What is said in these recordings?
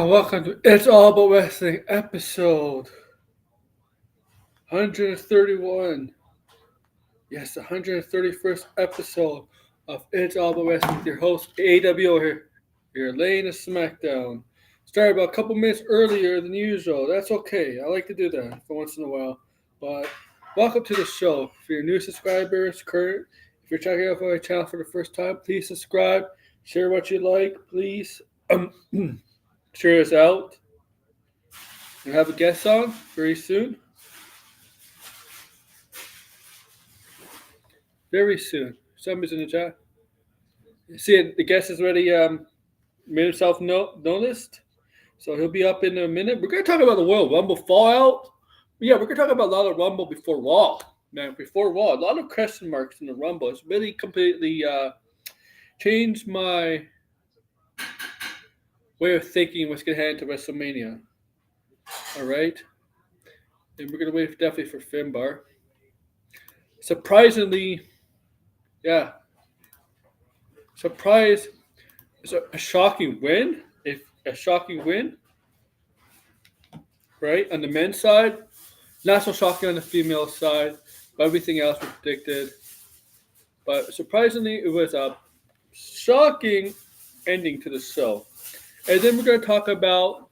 Welcome to It's All About Wrestling episode 131. Yes, the 131st episode of It's All About Wrestling with your host, AWO here. You're laying a smackdown. Started about a couple minutes earlier than usual. That's okay. I like to do that for once in a while. But welcome to the show. For your new subscribers, current, if you're checking out my channel for the first time, please subscribe. Share what you like, please. Share us out. We have a guest on very soon. Very soon. Somebody's in the chat. See, the guest has already made himself noticed. So he'll be up in a minute. We're going to talk about the Royal Rumble fallout. Yeah, we're going to talk about a lot of Rumble before Raw. Man, before Raw. A lot of question marks in the Rumble. It's really completely changed my way of thinking what's going to happen to WrestleMania. All right? And we're going to wait definitely for Finbar. Surprisingly, yeah. Surprise. It's a shocking win. A shocking win. Right? On the men's side. Not so shocking on the female side. But everything else was predicted. But surprisingly, it was a shocking ending to the show. And then we're going to talk about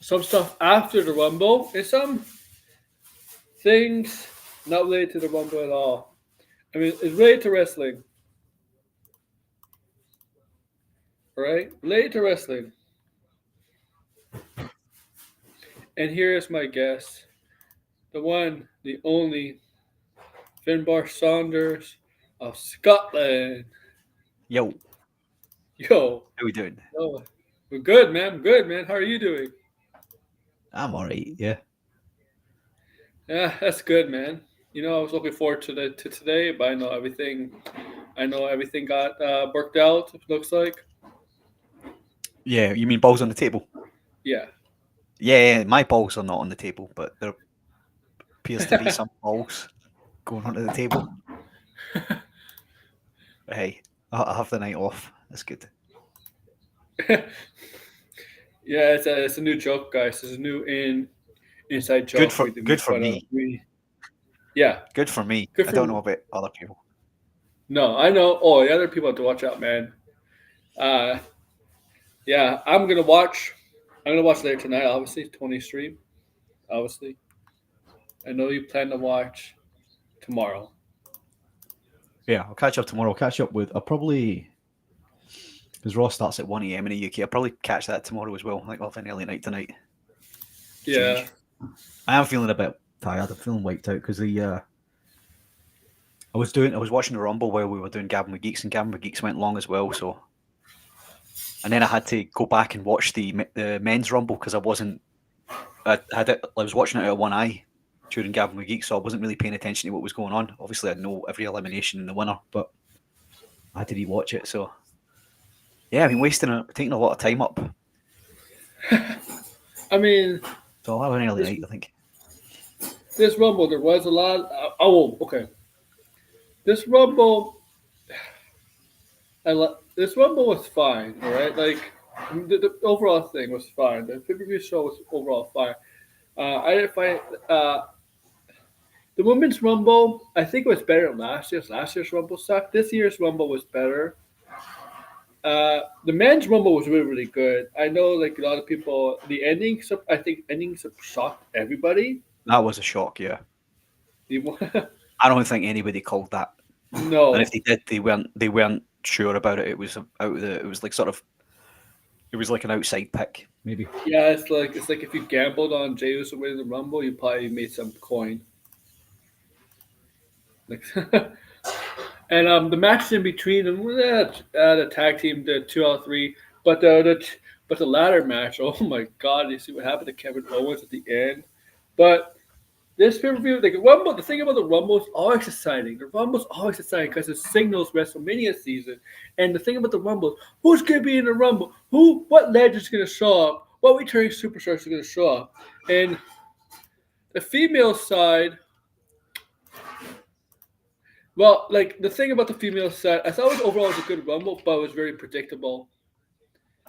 some stuff after the Rumble and some things not related to the Rumble at all. I mean, it's related to wrestling. Right? Related to wrestling. And here is my guest. The one, the only, Finbar Saunders of Scotland. Yo. Yo. How we doing? Yo. We're good, man. Good, man. How are you doing? I'm all right, yeah. Yeah, that's good, man. You know, I was looking forward to today, but I know everything got worked out, it looks like. Yeah, you mean balls on the table? Yeah. Yeah, my balls are not on the table, but there appears to be some balls going onto the table. But hey, I'll have the night off. That's good. Yeah, it's a new joke, guys. It's a new inside joke. Good for me. Yeah. Good for me. Good I for don't me. know about other people. No, I know. Oh, the other people have to watch out, man. Yeah, I'm gonna watch later tonight. Obviously, 20 stream. Obviously, I know you plan to watch tomorrow. Yeah, I'll catch up tomorrow. I'll catch up with. I'll probably, because Raw starts at 1 a.m. in the UK. I'll probably catch that tomorrow as well. I think I'll have an early night tonight. Yeah. Change. I am feeling a bit tired. I'm feeling wiped out because I was watching the Rumble while we were doing Gavin with Geeks, and Gavin with Geeks went long as well. So, and then I had to go back and watch the men's Rumble because I was watching it out of one eye during Gavin with Geeks, so I wasn't really paying attention to what was going on. Obviously, I know every elimination and the winner, but I had to rewatch it. So, yeah, I've been taking a lot of time up. I mean, so I'll have an early night, I think. This Rumble, there was a lot. Okay. This Rumble, this Rumble was fine, all right? Like, the overall thing was fine. The pay-per-view show was overall fine. I didn't find the Women's Rumble, I think it was better than last year's. Last year's Rumble sucked. This year's Rumble was better. The Men's Rumble was really, really good. I know, like, a lot of people, the endings, I think endings shocked everybody. That was a shock, yeah. I don't think anybody called that. No. And if they did, they weren't sure about it. It was like sort of, It was like an outside pick, maybe. Yeah, it's like if you gambled on Jey Uso winning the Rumble, you probably made some coin. Like, and the matches in between them, the tag team, the 2 out of 3, but the ladder match. Oh my God! You see what happened to Kevin Owens at the end, but. This pay-per-view, like Rumble, the thing about the Rumble is always exciting. The Rumble's always exciting because it signals WrestleMania season. And the thing about the Rumble, who's going to be in the Rumble? What legend's going to show up? What returning superstars are going to show up? And the female side, well, like the thing about the female side, I thought overall it was a good Rumble, but it was very predictable.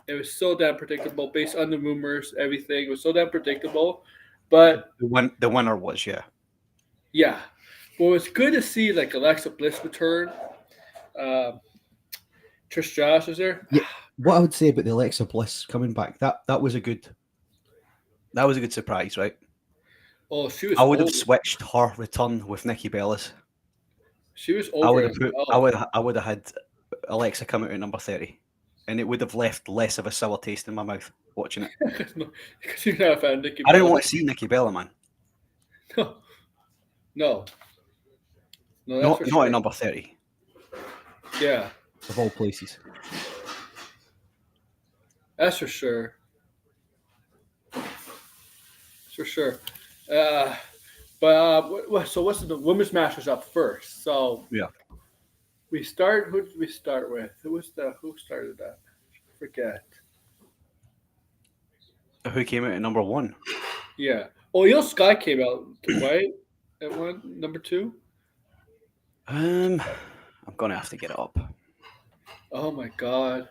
It was so damn predictable based on the rumors, everything. It was so damn predictable. But the winner was, yeah. Yeah. Well, it's good to see like Alexa Bliss return. Trish Stratus was there. Yeah. What I would say about the Alexa Bliss coming back, that was a good surprise, right? Oh, she was. I would have switched her return with Nikki Bella's. She was over. I would have had Alexa come out at number 30, and it would have left less of a sour taste in my mouth watching it. Because you're not a fan of Nikki I Bella. didn't want to see Nikki Bella, man. No. Not at number 30. Yeah. Of all places. That's for sure. For sure. So what's the women's match was up first? So yeah, who did we start with? Who started that? I forget. Who came out at number 1? Yeah. Oh, Io Sky came out, right? At number 2. I'm gonna have to get it up. Oh my God.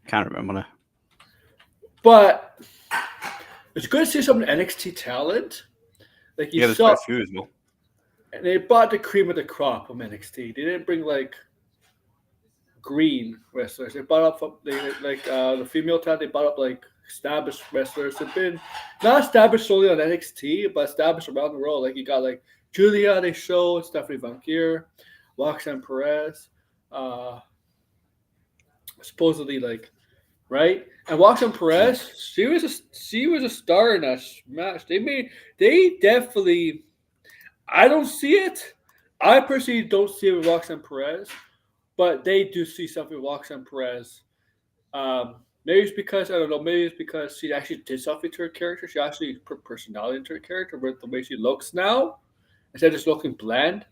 Can't remember now. But it's good to see some NXT talent. Like you there's saw, quite a few as well. And they brought the cream of the crop from NXT. They didn't bring like green wrestlers. They brought up the female talent. They brought up like established wrestlers. They've been not established solely on NXT, but established around the world. Like you got like Julia, they showed Stephanie Von Gier, Roxanne Perez, supposedly like right. And Roxanne Perez, she was a star in that match. They definitely. I don't see it. I personally don't see it with Roxanne Perez, but they do see something with Roxanne Perez. Maybe it's because I don't know. Maybe it's because she actually did something to her character. She actually put personality into her character with the way she looks now, instead of just looking bland.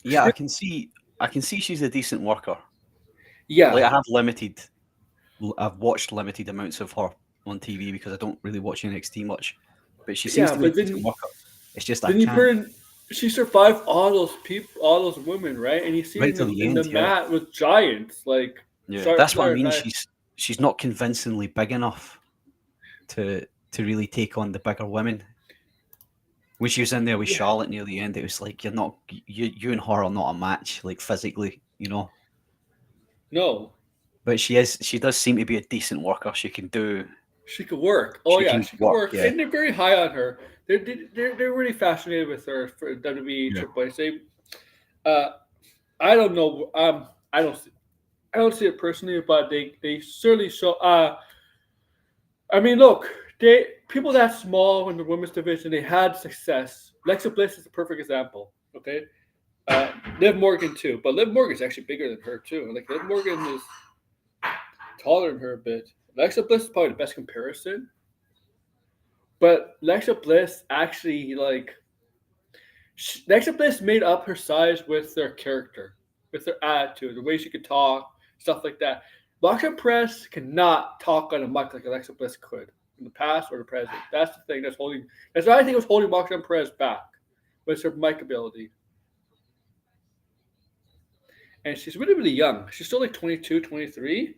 Yeah, I can see she's a decent worker. Yeah, like I've watched limited amounts of her on TV because I don't really watch NXT much, but she seems to be a decent worker. It's just she survived all those people, all those women, right? And you see right in the mat with giants, like that's what I mean. She's not convincingly big enough to really take on the bigger women. When she was in there with Charlotte near the end, it was like you and her are not a match, like physically, you know. No, but she does seem to be a decent worker. She can work. Oh she can work. Yeah. And they're very high on her. They're really fascinated with her for WWE Triple H. I don't know. I don't see it personally, but they certainly show. I mean, look, people that small in the women's division, they had success. Alexa Bliss is a perfect example. Okay, Liv Morgan too, but Liv Morgan is actually bigger than her too. Like Liv Morgan is taller than her a bit. Alexa Bliss is probably the best comparison. But Alexa Bliss actually Alexa Bliss made up her size with their character, with their attitude, the way she could talk, stuff like that. Roxanne Perez cannot talk on a mic like Alexa Bliss could in the past or the present. That's the thing that's what I think was holding Roxanne Perez back, was her mic ability. And she's really, really young. She's still like 22, 23.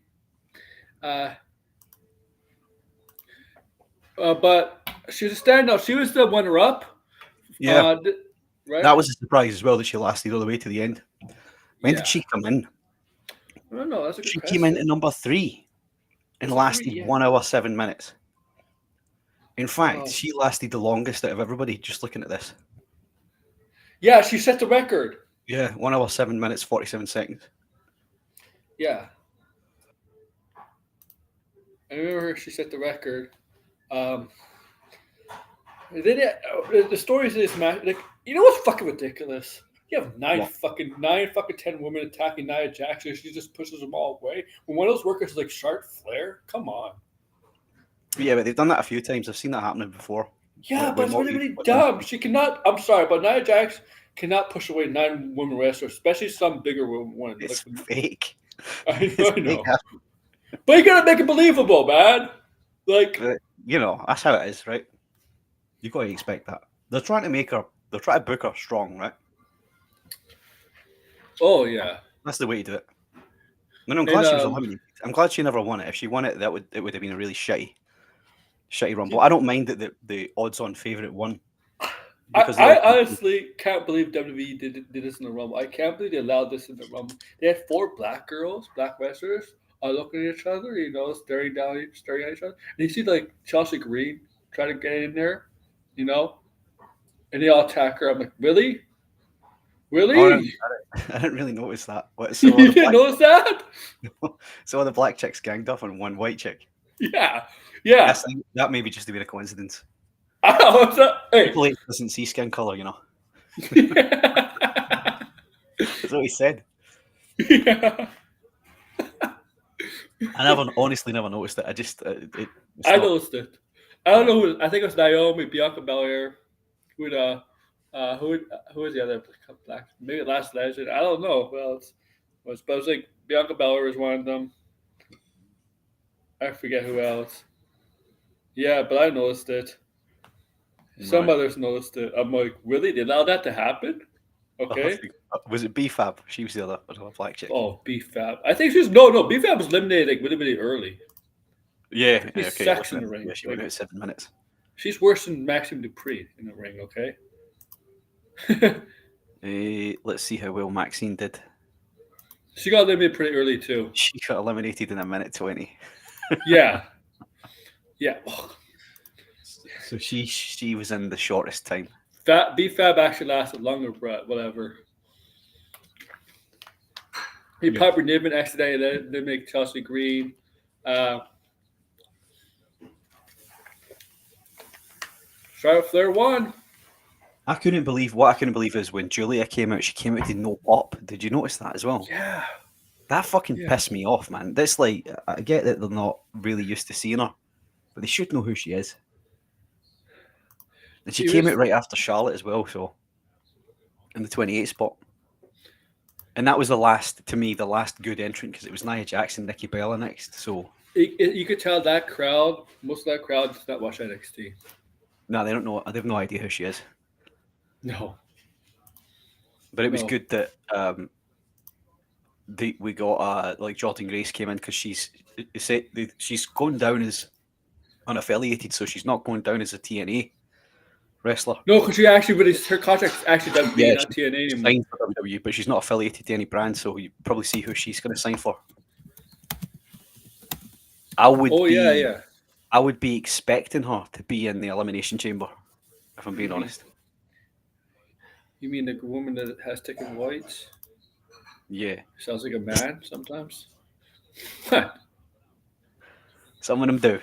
But she was a standout. She was the runner-up. Yeah. Right? That was a surprise as well that she lasted all the way to the end. When did she come in? I don't know. That's a good question. Came in at number 3 and lasted 1 hour 7 minutes. In fact, she lasted the longest out of everybody, just looking at this. Yeah, she set the record. Yeah, 1 hour 7 minutes, 47 seconds. Yeah. I remember she set the record. Um, and then the stories of this match, like you know what's fucking ridiculous? You have What? nine fucking 10 women attacking Nia Jax, and she just pushes them all away. When one of those workers is like Charlotte Flair, come on. Yeah, but they've done that a few times. I've seen that happening before. Yeah, but it's really, Molly really put them- dumb. She cannot. I'm sorry, but Nia Jax cannot push away 9 women wrestlers, especially some bigger one. It's Like, fake. I It's know. fake. But you gotta make it believable, man. Like, But, you know, that's how it is, right? You got to expect that. They're trying to make her. They're trying to book her strong, right? oh yeah. That's the way to do it. No, I'm And glad she was eliminated. I'm glad she never won it. If she won it, it would have been a really shitty rumble. I don't mind that the odds-on favorite won because I honestly can't believe WWE did this in the Rumble. I can't believe they allowed this in the Rumble. They had 4 black girls, black wrestlers, are looking at each other, staring at each other. And you see like Chelsea Green trying to get in there, and they all attack her. I'm like, really? Oh, Really? I didn't really notice that. You didn't notice that? So all the black chicks ganged up on one white chick. Yeah. Yeah. That may be just a bit of coincidence. What's that? Hey. Triple H doesn't see skin color, you know. Yeah. That's what he said. Yeah. I honestly never noticed it. I noticed it. I don't know who. I think it was Naomi, Bianca Belair. Who was the other black? Maybe Last Legend. I don't know who else was, but it was like Bianca Belair was one of them. I forget who else. Yeah, but I noticed it. Some Right. others noticed it. I'm like, really? They allowed that to happen? Okay. Was it B-Fab? She was the other black chick. Oh, B-Fab. I think she's no. B-Fab was eliminated like really early. Yeah. She's Okay. sex in the ring. Yeah, she went out 7 minutes. She's worse than Maxime Dupree in the ring. Okay. Let's see how well Maxine did. She got eliminated pretty early too. She got eliminated in 1:20. Yeah. Yeah. So she was in the shortest time. B-Fab actually lasted longer, but whatever. Piper Niven accidentally eliminated Chelsea Green. Charlotte Flair won. I couldn't believe is when Julia came out, she came out to no pop. Did you notice that as well? Yeah. That fucking pissed me off, man. That's like, I get that they're not really used to seeing her, but they should know who she is. And she came out right after Charlotte as well, so in the 28 spot. And that was the last good entrant because it was Nia Jax and Nikki Bella next. So you could tell that crowd, most of that crowd does not watch NXT. No, they don't know. They have no idea who she is. No. But it was good that we got like Jordan Grace came in because she's going down as unaffiliated, so she's not going down as a TNA wrestler. No, because her contract's actually done being on TNA anymore. Signed for WWE, but she's not affiliated to any brand, so you probably see who she's going to sign for. I would be expecting her to be in the Elimination Chamber, if I'm being honest. You mean the woman that has ticket whites? Yeah. Sounds like a man sometimes. What? Some of them do.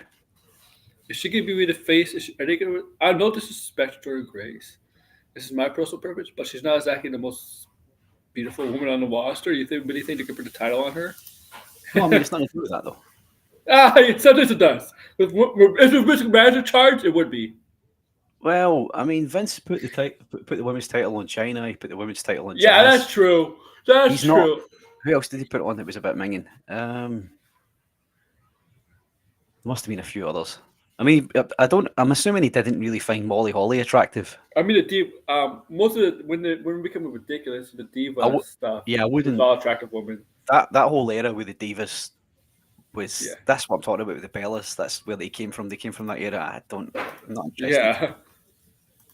Is she going to be the face? I know this is statutory grace. This is my personal preference, but she's not exactly the most beautiful woman on the roster. You think? But do you think they could put the title on her? No, I mean it's nothing to do with that though. Sometimes it does. If Vince McMahon's in charge, it would be. Well, I mean, Vince put the women's title on China. He put the women's title on. Yeah, Jazz. that's true. That's true. Who else did he put it on that was a bit minging? There must have been a few others. I mean, I'm assuming he didn't really find Molly Holly attractive. I mean, most of it when we become ridiculous, the diva stuff. Yeah, I wouldn't. All attractive women. That whole era with the divas was. Yeah. That's what I'm talking about with the Bellas. That's where they came from. They came from that era. I'm not interested. Yeah.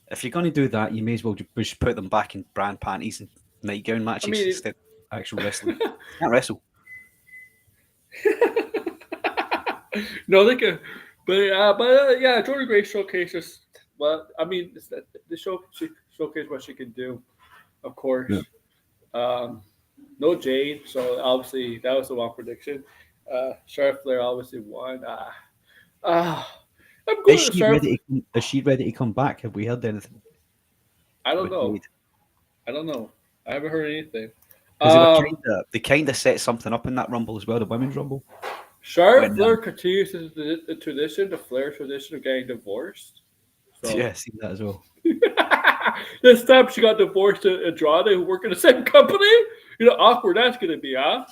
If you're going to do that, you may as well just put them back in brand panties and nightgown matches instead of actual wrestling. Can't wrestle. No, they can. But yeah, Jordan Grace showcases. Well, I mean, she showcased what she can do, of course. Yeah. No Jade, so obviously that was the wrong prediction. Charlotte Flair obviously won. I'm going to start. Is she ready to come back? Have we heard anything I don't with know. Jade? I don't know. I haven't heard anything. Because Um, they kind of set something up in that Rumble as well, the women's Rumble. Charlotte When Flair continues the tradition, the Flair tradition of getting divorced. So yeah, seen that as well. this time she got divorced to Andrade, who work in the same company. Awkward that's going to be, huh?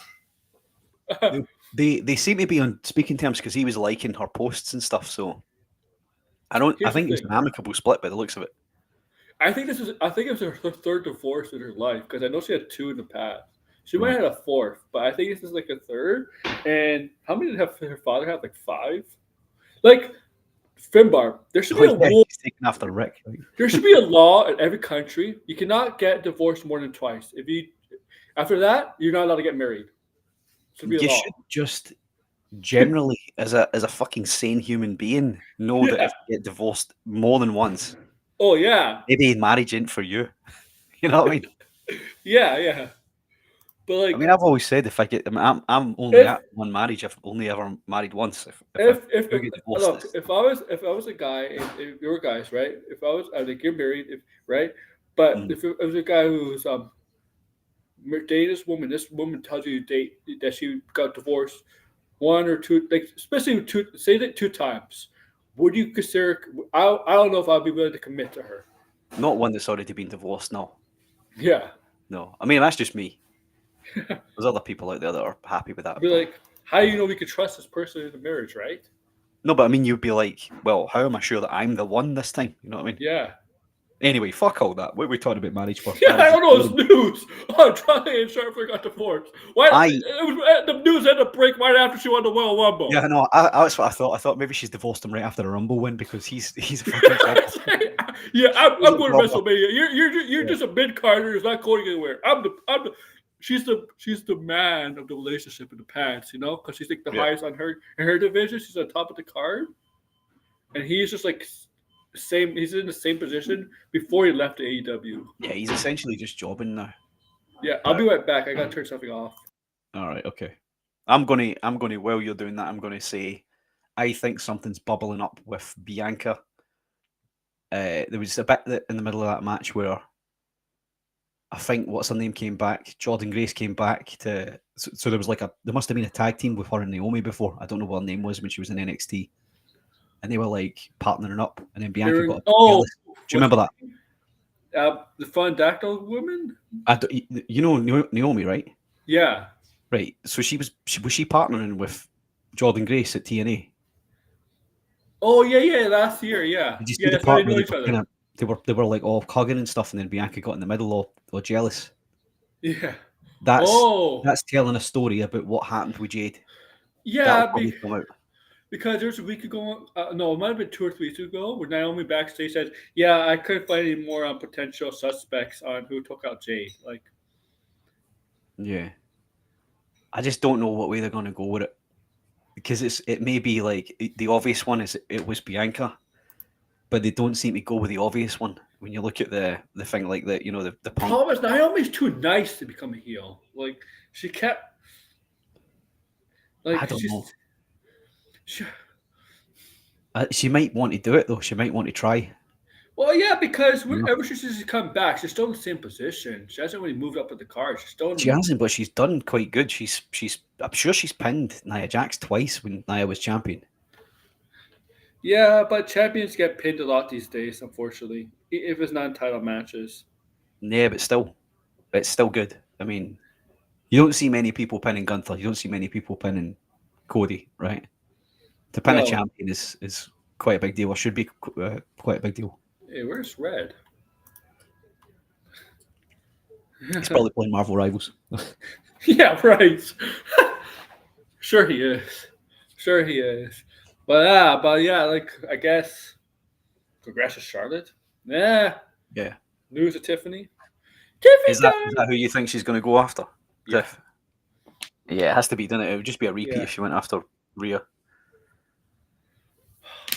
They seem to be on speaking terms because he was liking her posts and stuff. So I Here's the think it's thing. an amicable split by the looks of it. I think it was her third divorce in her life because I know she had two in the past. She might Right. have had a fourth, but I think this is like a third. And how many did her father have? Like five. Like Finbar, there should be Oh a yeah, rule. he's taken after Rick. Right? There should be a law in every country. You cannot get divorced more than twice. If you after that, you're not allowed to get married. Should be a You should law. just generally, as a fucking sane human being, know that Yeah. if you get divorced more than once, Oh yeah. maybe marriage ain't for you. You know what I mean? Yeah, yeah. But I like mean, I've always said if I get, I mean, I'm only if at one marriage. I've only ever married once. If I do get divorced, look, if I was a guy, if you were guys, right? If I was, I like you're married, right? But mm, if it was a guy who's dating this woman tells you to date that she got divorced one or two, like especially two, say that two times. Would you consider? I don't know if I'd be willing to commit to her. not one that's already been divorced. No, Yeah, no. I mean, that's just me. There's other people out there that are happy with that, be but like, how do you know we could trust this person in the marriage, right? no. But I mean, you'd be like, well, how am I sure that I'm the one this time? You know what I mean? Yeah. Anyway, fuck all that. What are we talking about marriage for? Yeah, I Marriage is don't know. It's boring. news. Oh, Johnny and Sharpler got divorced. Why? I It was the news had to break right after she won the Royal Rumble. Yeah, no, that's what I thought. I thought maybe she's divorced him right after the Rumble win because he's a fucking jobber. Yeah, He's I'm a going to jobber. WrestleMania. You're Yeah. just a mid carder who's not going anywhere. She's the man of the relationship in the past, because she's like the Yeah. highest on her in her division. She's on top of the card, and he's just like same. He's in the same position before he left the AEW. Yeah, he's essentially just jobbing now. Yeah, I'll be right back. I gotta turn something off. All right, okay. I'm gonna while you're doing that, I'm gonna say I think something's bubbling up with Bianca. There was a bit in the middle of that match where I think what's her name came back. Jordan Grace came back to. So there was there must have been a tag team with her and Naomi before. I don't know what her name was when she was in NXT, and they were like partnering up, and then Bianca got a bit jealous. Do you remember that? The Fundactyl woman? You know Naomi, right? Yeah. Right. So was she partnering with Jordan Grace at TNA? Oh yeah, last year, yeah. Did you see Yeah, the that's how they part where know each other. they were like all hugging and stuff, and then Bianca got in the middle, all jealous. Yeah. That's Oh. that's telling a story about what happened with Jade. That'll Yeah, probably come out. because there was a week ago, no, it might have been 2 or 3 weeks ago, where Naomi backstage said, "Yeah, I couldn't find any more potential suspects on who took out Jade." Like, Yeah. I just don't know what way they're going to go with it because it may be like the obvious one is it was Bianca, but they don't seem to go with the obvious one when you look at the thing like the the Punk. problem is Naomi's too nice to become a heel. Like, she kept, like, I don't know. She, She might want to do it though. She might want to try. well, yeah, because You know? whenever she's come back, she's still in the same position. She hasn't really moved up with the card. She's still in She hasn't, but she's done quite good. I'm sure she's pinned Nia Jax twice when Nia was champion. Yeah, but champions get pinned a lot these days, unfortunately. If it's not title matches. Yeah, but still, it's still good. I mean, you don't see many people pinning Gunther. You don't see many people pinning Cody, right? To pin a No. champion is quite a big deal, or should be quite a big deal. Hey, where's Red? He's probably playing Marvel Rivals. Yeah, right. Sure he is. Sure he is. But yeah, like I guess congrats to Charlotte. Yeah. Yeah. News of Tiffany. Tiffany Is time. that who you think she's going to go after? Yeah. Tiff? Yeah, it has to be, doesn't it? It would just be a repeat Yeah. if she went after Rhea.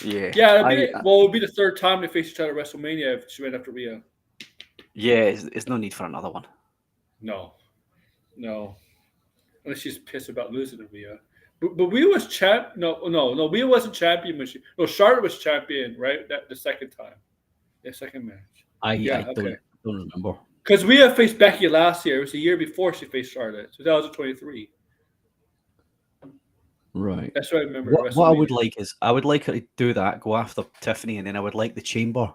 Yeah. Yeah, it'd be the third time they face each other at WrestleMania if she went after Rhea. Yeah, there's no need for another one. No. Unless she's pissed about losing to Rhea. But we was champ. No. We wasn't champion. No, Charlotte was champion, right? That the second time, the second match. Yeah, I okay. don't remember. Because we had faced Becky last year. It was the year before she faced Charlotte, 2023. Right. That's what I remember. What I would WrestleMania. like is I would like her to do that, go after Tiffany, and then I would like the chamber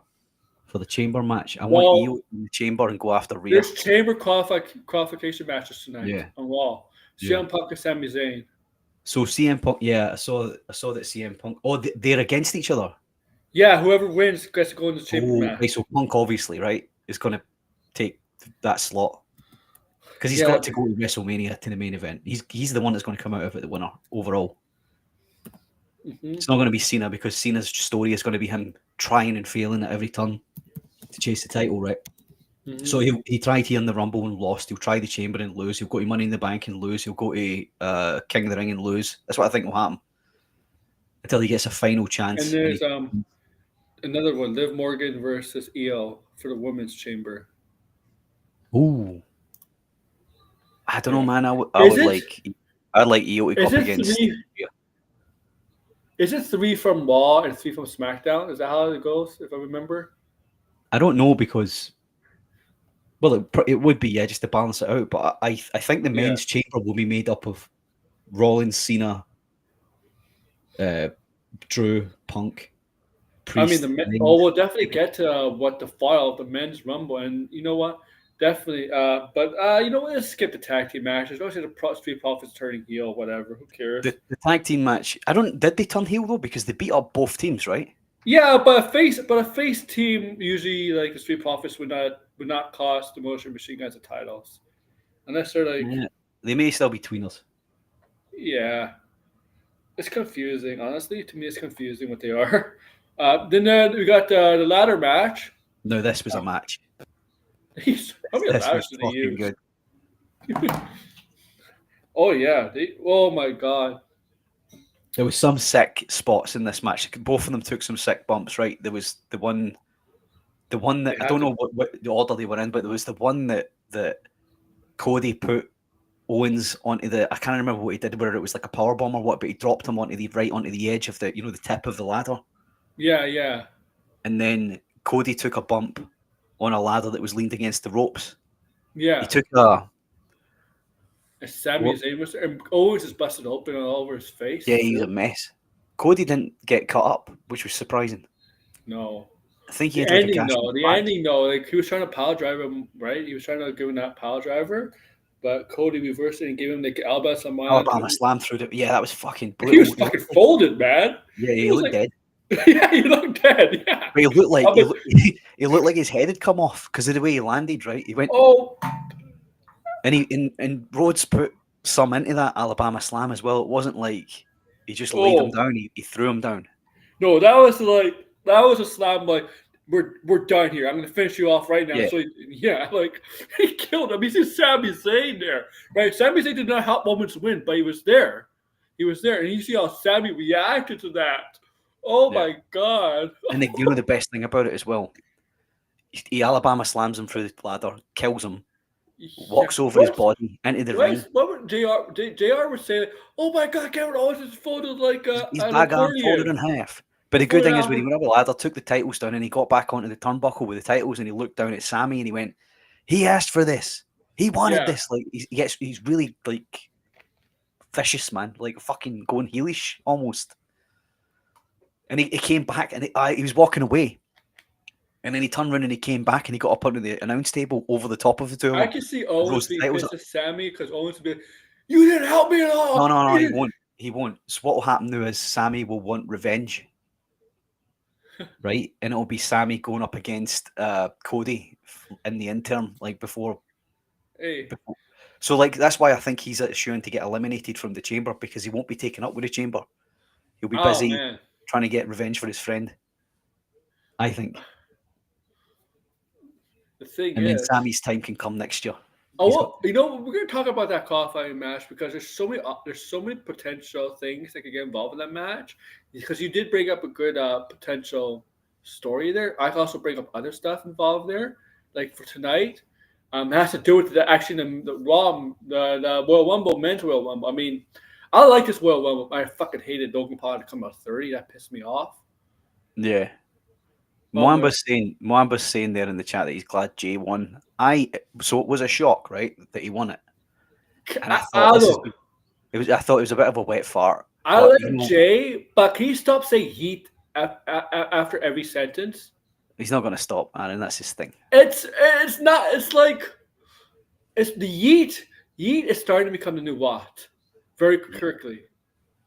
for the chamber match. I want Io Well, in the chamber and go after Rhea. there's chamber qualification matches tonight Yeah. on Raw. Yeah. CM Punk and Sami Zayn. So CM Punk, yeah, I saw that CM Punk. Oh, they're against each other. Yeah, whoever wins gets to go in the chamber Oh, match. right, so Punk obviously, right, is going to take that slot because he's Yeah. got to go to WrestleMania to the main event. He's the one that's going to come out of it the winner overall. Mhm. It's not going to be Cena because Cena's story is going to be him trying and failing at every turn to chase the title, right? Mhm. So he tried here in the Rumble and lost. He'll try the Chamber and lose. He'll go to Money in the Bank and lose. He'll go to King of the Ring and lose. That's what I think will happen until he gets a final chance. And there's another one: Liv Morgan versus Io for the women's chamber. Ooh, I don't know, Yeah. man. I'd Is it- like Io to go Is up it against. three? Is it 3 from Raw and 3 from SmackDown? Is that how it goes? If I remember. I don't know because, well, it would be, yeah, just to balance it out. But I think the men's chamber will be made up of Rollins, Cena, Drew, Punk, Priest. We'll definitely get to what the file of the men's Rumble, and you know what? Definitely. But you know what? Let's skip the tag team matches. Don't say the Street Profits turning heel, whatever. Who cares? The tag team match. Did they turn heel though? Because they beat up both teams, right? Yeah, but a face team usually like the Street Profits would not cost the Motion Machine Guns the titles, unless they're like Yeah. They may still be tweeners. yeah. It's confusing, honestly. To me, it's confusing what they are. Then we got the ladder match. No, this was a match. How many This ladders was did they fucking use? good. Oh yeah, oh my god. There was some sick spots in this match. Both of them took some sick bumps, right? There was the one that I don't know what the order they were in, but there was the one that Cody put Owens onto the. I can't remember what he did, whether it was like a power bomb or what, but he dropped him onto the edge of the the tip of the ladder. Yeah. And then Cody took a bump on a ladder that was leaned against the ropes. Yeah. He took a. And Sami Zayn was there, and Owens is busted open all over his face. Yeah, he was a mess. Cody didn't get cut up, which was surprising. No. I think he The had ending, like a the ending, though. Like he was trying to pile drive him, right? He was trying to give him that pile driver, but Cody reversed it and gave him the Alabama slam through the. Yeah, that was fucking brutal. He was fucking folded, man. Yeah, he looked dead. Yeah, he looked dead. Yeah, but he looked like he looked like his head had come off because of the way he landed. Right, he went. Oh, and Rhodes put some into that Alabama slam as well. It wasn't like he just laid him down. He threw him down. No, that was a slam. Like we're done here. I'm gonna finish you off right now. Yeah. So like he killed him. He's just Sami Zayn there, right? Sami Zayn did not help Owens win, but he was there. And you see how Sami reacted to that. Oh my god! And the best thing about it as well, he Alabama slams him through the ladder, kills him, walks over his body into the ring. What would JR would say? Oh my god, Kevin Owens is folded like his bag arm folded in half. But the good thing is when he went up the ladder, took the titles down, and he got back onto the turnbuckle with the titles, and he looked down at Sami and he went, "He asked for this. He wanted this." Like he's really like vicious, man. Like fucking going heelish almost. And he came back and he was walking away. And then he turned around and he came back and he got up onto the announce table over the top of the two of them. I can see Owens being pissed at Sami because Owens would be like, "You didn't help me at all." No, he won't. He won't. So what will happen now is Sami will want revenge. Right? And it'll be Sami going up against Cody in the interim, like before. Hey. So like that's why I think he's assuring to get eliminated from the chamber because he won't be taken up with the chamber. He'll be busy trying to get revenge for his friend. I think. The thing and then Sami's time can come next year. Oh, we're going to talk about that qualifying match because there's so many potential things that could get involved in that match. Because you did bring up a good potential story there. I can also bring up other stuff involved there, like for tonight. It has to do with the Royal Rumble, men's Royal Rumble. I mean, I like this Royal Rumble. I fucking hated Logan Paul to come out 30. That pissed me off. Yeah. Bummer. Mwamba's saying there in the chat that he's glad Jey won. So it was a shock, right, that he won it. And I thought I thought it was a bit of a wet fart. I But, like Jey, but can you stop saying yeet after every sentence? he's not going to stop, Aaron. That's his thing. It's not. It's like it's the yeet. Yeet is starting to become the new what, very quickly.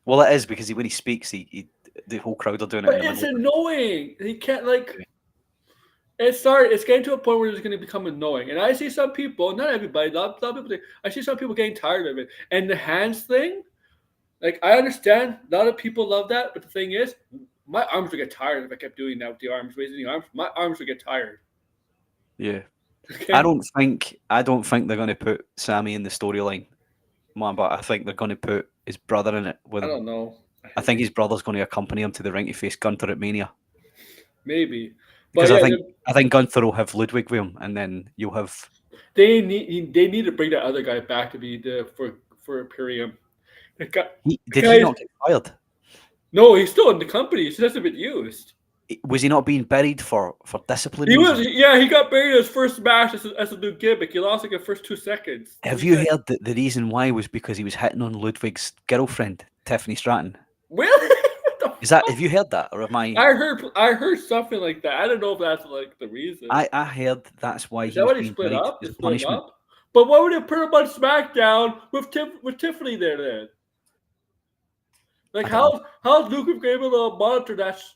Well, it is because when he speaks, the whole crowd are doing it. But it's annoying. He can't It's getting to a point where it's going to become annoying. And I see some people, not everybody, a lot of people. I see some people getting tired of it. And the hands thing, like I understand, a lot of people love that. But the thing is, my arms would get tired if I kept doing that with the arms, raising the arms. My arms would get tired. Yeah. Okay? I don't think they're going to put Sammy in the storyline, man. But I think they're going to put his brother in it. I don't know. I think his brother's going to accompany him to the ring to face Gunther at Mania. Maybe. Because I think Gunther will have Ludwig with him, and then you'll have. They need to bring that other guy back to be for Imperium. Did he not get fired? No, he's still in the company. He just hasn't been used. Was he not being buried for discipline? He was. Yeah, he got buried in his first match as a new gimmick. He lost the first 2 seconds. Have you heard that the reason why was because he was hitting on Ludwig's girlfriend, Tiffany Stratton? Really? Have you heard that, or am I? I heard something like that. I don't know if that's the reason. I heard that's why he was being split up. As punishment. Up? But why would they put him on SmackDown with Tiffany there then? Like how's Luke able to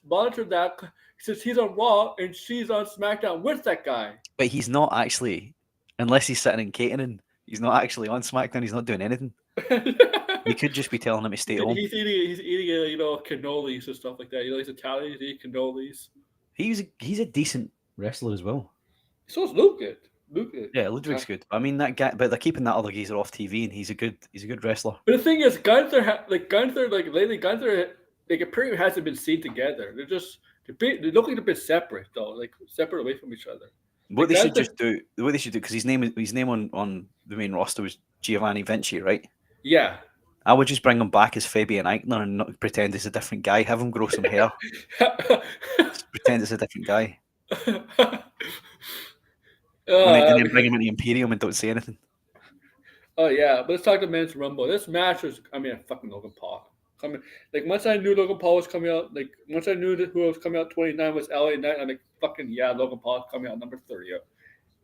monitor that since he's on Raw and she's on SmackDown with that guy? But he's not actually, unless he's sitting in catering. He's not actually on SmackDown. He's not doing anything. You could just be telling him to stay home. He's eating cannolis and stuff like that. He's Italian. He eats cannolis. He's a decent wrestler as well. So is Luke good. Yeah, Ludwig's good. I mean that guy, but they're keeping that other geezer off TV, and he's a good wrestler. But the thing is, Gunther, lately, Imperium hasn't been seen together. They look like they've been separate though, like separate away from each other. What they should do, because his name on the main roster was Giovanni Vinci, right? Yeah. I would just bring him back as Fabian Eichner and not pretend he's a different guy. Have him grow some hair. Just pretend it's a different guy. And then bring him into Imperium and don't say anything. Oh yeah, but let's talk to Men's Rumble. This match was, fucking Logan Paul. Once I knew Logan Paul was coming out, once I knew who was coming out 29 was LA Knight, I'm like, fucking yeah, Logan Paul coming out number 30.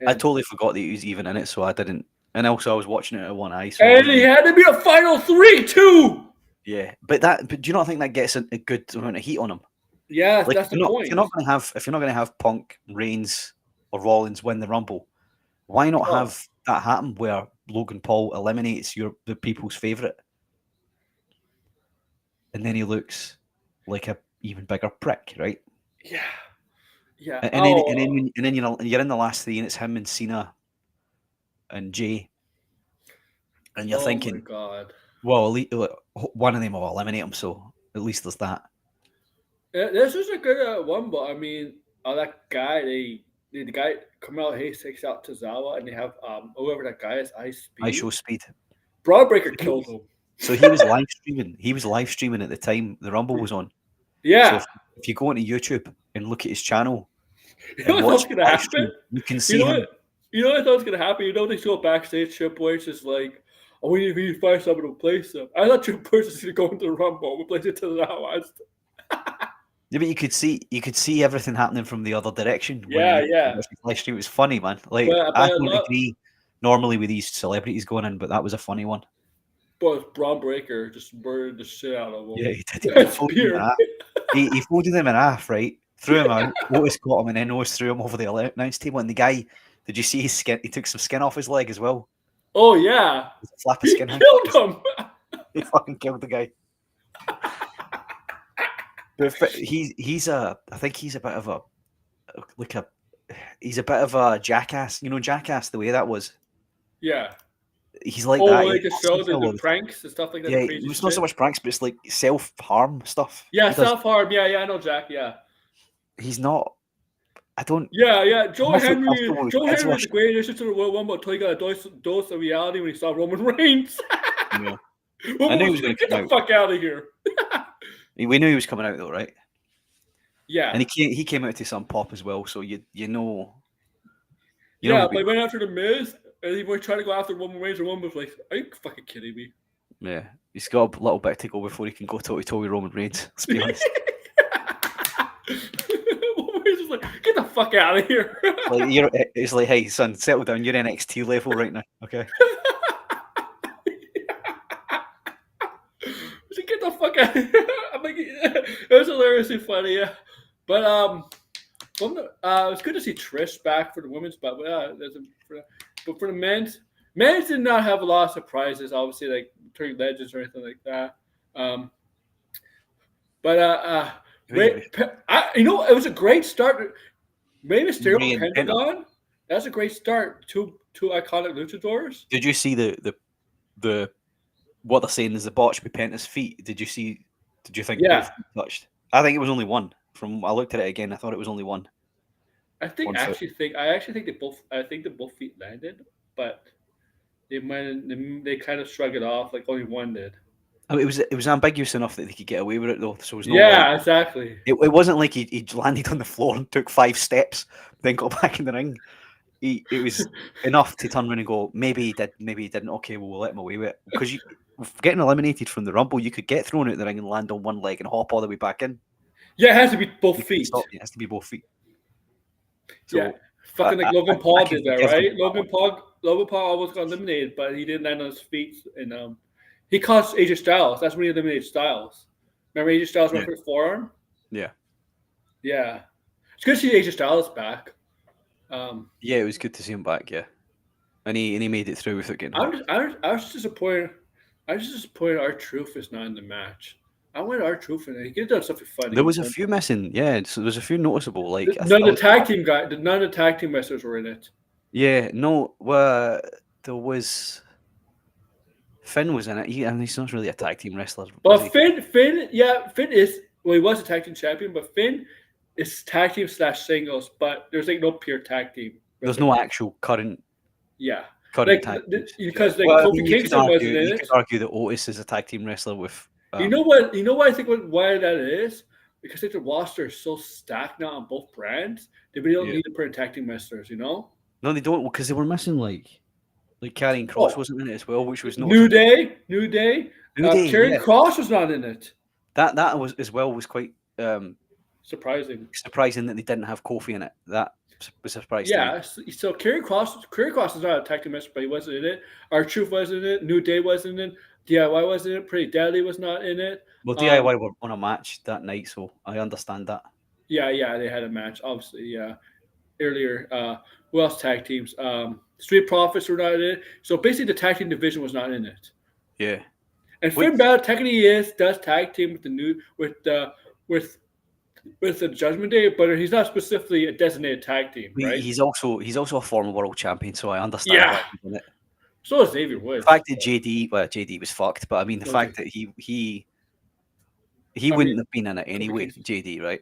I totally forgot that he was even in it, so I didn't. And also, I was watching it at one eye. So and he had to be a final 3 too. Yeah, but do you not think that gets a good amount of heat on him? Yeah, that's the point. If you're not going to have Punk, Reigns, or Rollins win the Rumble, why not have that happen where Logan Paul eliminates the people's favorite, and then he looks like a even bigger prick, right? Yeah, yeah. And then you're in the last 3, and it's him and Cena and Jey, and you're thinking, my God. Well, one of them will eliminate him, so at least there's that. Yeah, this was a good one, but that guy, the guy come out, takes out Tozawa, and they have whoever that guy is, Show Speed. Broadbreaker killed him. So he was live streaming. He was live streaming at the time the Rumble was on. Yeah. So if you go onto YouTube and look at his channel, you know what's going to happen? You can see him. You know what I thought was going to happen? They go backstage, Triple H is like, "Oh, we need to find someone to replace him." I thought Triple H was going to go into the Rumble, replace it to Tozawa. Yeah, but you could see everything happening from the other direction. Yeah. Live stream, it was funny, man. I don't agree normally with these celebrities going in, but that was a funny one. But Braun Breaker just murdered the shit out of him. Yeah, he did. He folded him in half, right? Threw him out. Otis caught him, and then Otis threw him over the announce table. And the guy, did you see his skin? He took some skin off his leg as well. Oh yeah, a flap of skin. He killed him. He fucking killed the guy. But I think he's a bit of a jackass. You know, Jackass, the way that was. Yeah. He's like that. Like the show, the pranks and stuff like that. Yeah, it's not so much pranks, but it's like self-harm stuff. Yeah, self-harm. Yeah, I know Jack. Yeah. He's not. I don't. Yeah. Joe Henry was the great addition to the World Rumble until he got a dose of reality when he saw Roman Reigns. Yeah. I knew he was going to Get come the out. fuck out of here. We knew he was coming out though, right? Yeah. And he came out to some pop as well, so you know. Yeah, but he went after the Miz, and he was trying to go after Roman Reigns, and Roman was like, "Are you fucking kidding me?" Yeah, he's got a little bit to go before he can go toe to toe with Roman Reigns. Let's be honest. Roman Reigns was like, "Get the fuck out of here!" It's like, hey son, settle down. You're NXT level right now, okay? Get the fuck out of here! I'm like, it was hilariously funny, yeah. But it's good to see Trish back for the women's, but but for the men's did not have a lot of surprises. Obviously, like turning legends or anything like that. It was a great start. Rey Mysterio Pentagon. That's a great start. Two iconic luchadors. Did you see the what they're saying is the botch with Penta's feet? Did you think both touched? I think it was only one. From I looked at it again, I thought it was only one. I actually think they both feet landed, but they kind of shrug it off like only one did. I mean, it was ambiguous enough that they could get away with it though. So it was exactly. It wasn't like he landed on the floor and took 5 steps, then got back in the ring. It was enough to turn around and go, maybe he did, maybe he didn't. Okay, well, we'll let him away with it. Because getting eliminated from the Rumble, you could get thrown out the ring and land on one leg and hop all the way back in. Yeah, it has to be both feet. It has to be both feet. So, yeah, fucking like Logan Paul did that, right? Logan Paul almost got eliminated, but he didn't land on his feet, and he caused AJ Styles. That's when he eliminated Styles. Remember AJ Styles went for the forearm? Yeah. Yeah. It's good to see AJ Styles back. Yeah, it was good to see him back, yeah. And he made it through without getting hurt. I was disappointed. R-Truth is not in the match. I wanted R-Truth in it. He could have done something funny. There was a few missing, yeah. So there was a few noticeable. Like none of the tag team wrestlers were in it. Yeah, no. There was Finn was in it. He's not really a tag team wrestler. Well, Finn is. Well, he was a tag team champion, but Finn is tag team / singles. But there's like no pure tag team. There's no actual current. Yeah. Current tag because Kofi Kingston wasn't in it. You could argue that Otis is a tag team wrestler with. You know what? I think why that is? Because the roster is so stacked now on both brands. They really don't need to put in tag team wrestlers. You know? No, they don't, because they were missing like Karrion Kross wasn't in it as well, which was New Day. Karrion Kross was not in it. That was as well was quite surprising. Surprising that they didn't have Kofi in it. That was a surprise. Yeah, so Karrion Kross is not a tag team wrestler, but he wasn't in it. R-Truth wasn't in it. New Day wasn't in it. DIY wasn't in it. Pretty Deadly was not in it. Well, DIY were on a match that night, so I understand that. Yeah, they had a match, obviously. Yeah, earlier. Who else tag teams? Street Profits were not in it. So basically, the tag team division was not in it. Yeah. And Finn Balor technically does tag team with the Judgment Day, but he's not specifically a designated tag team, right? He's also a former world champion, so I understand. Yeah. So is Xavier Woods. The fact that JD was fucked, but I mean the fact that he wouldn't have been in it anyway. JD, right?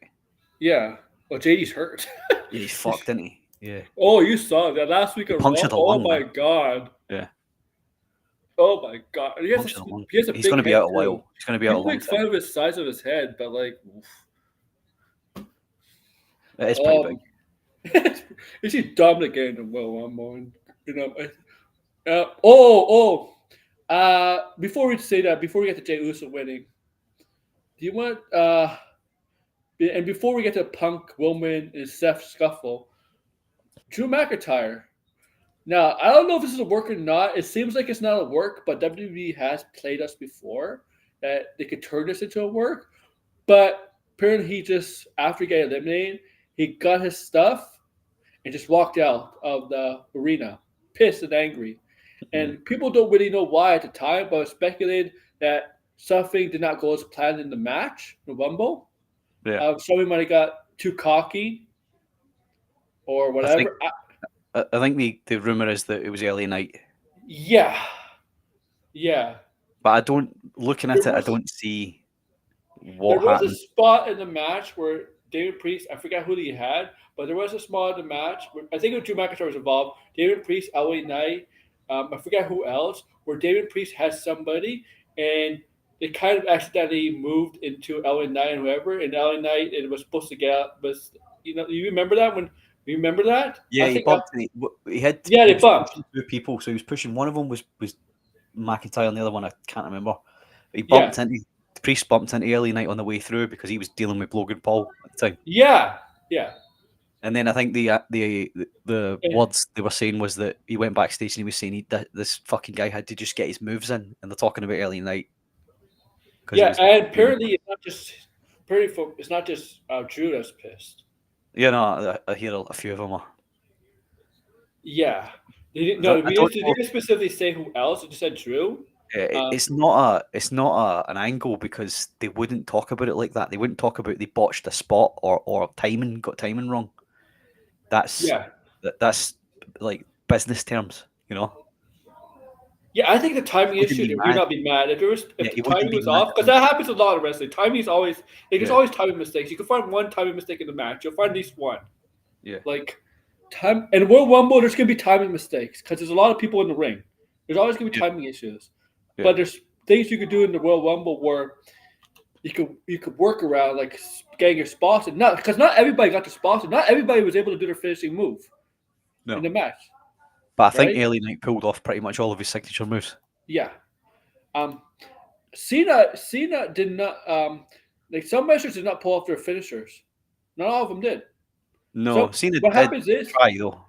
Yeah. Well, JD's hurt. Yeah, he's fucked, isn't he? Yeah. Oh, you saw that last week. Oh my god. Yeah. Oh my god. He's going to be out a while. He's going to be out a long time. Make fun of his size of his head, but like. It is pretty big. You see Dominic getting the one, before we say that, before we get to Jey Uso winning, do you want and before we get to Punk, Roman, and Seth scuffle, Drew McIntyre. Now, I don't know if this is a work or not. It seems like it's not a work, but WWE has played us before that they could turn this into a work. But apparently he just, after he got eliminated, he got his stuff and just walked out of the arena, pissed and angry. And people don't really know why at the time, but it was speculated that something did not go as planned in the match, the Rumble. Yeah. Somebody might have got too cocky or whatever. I think the rumor is that it was LA Knight. Yeah. But looking at it, I don't see what happened. There was a spot in the match where David Priest, I forgot who he had, but there was a spot in the match. I think it was Drew McIntyre was involved. David Priest, LA Knight, I forgot who else, where David Priest has somebody, and they kind of accidentally moved into LA Knight and whoever. And LA Knight, it was supposed to get was you remember that when you remember that? Yeah, I he think bumped. He had. yeah, He they was bumped. pushing two people, so he was pushing. One of them was McIntyre, and the other one I can't remember. But he Yeah, bumped into Priest bumped into Early Night on the way through because he was dealing with Logan Paul at the time. yeah, yeah. And then I think the And words they were saying was that he went backstage and he was saying that this fucking guy had to just get his moves in, and they're talking about Early Night because he yeah, was. and apparently it's not just Drew that's pissed. You know, I hear a few of them are. Yeah, they didn't. I No, I don't they know. didn't specifically say who else. They just said Drew. Um, It's not an angle because they wouldn't talk about it like that. They wouldn't talk about they botched a spot or got timing wrong. That's yeah, that's like business terms, you know. yeah. I think the timing Wouldn't issue. be If you're mad. not being mad, Yeah, if the he wouldn't timing be was mad. off, because that happens a lot in wrestling. Timing is always there's Yeah, always timing mistakes. You can find one timing mistake in the match. You'll find at least one. yeah, Like time and World Rumble, there's gonna be timing mistakes because there's a lot of people in the ring. There's always gonna be yeah, timing issues, yeah, but there's things you could do in the World Rumble where you could work around like getting your spots and not because not everybody got the spots and not everybody was able to do their finishing move in no. the match, But I think right? Early Knight pulled off pretty much all of his signature moves. Yeah. Um, Cena did not like some wrestlers did not pull off their finishers. Not all of them did. No, So Cena what did happens is try though.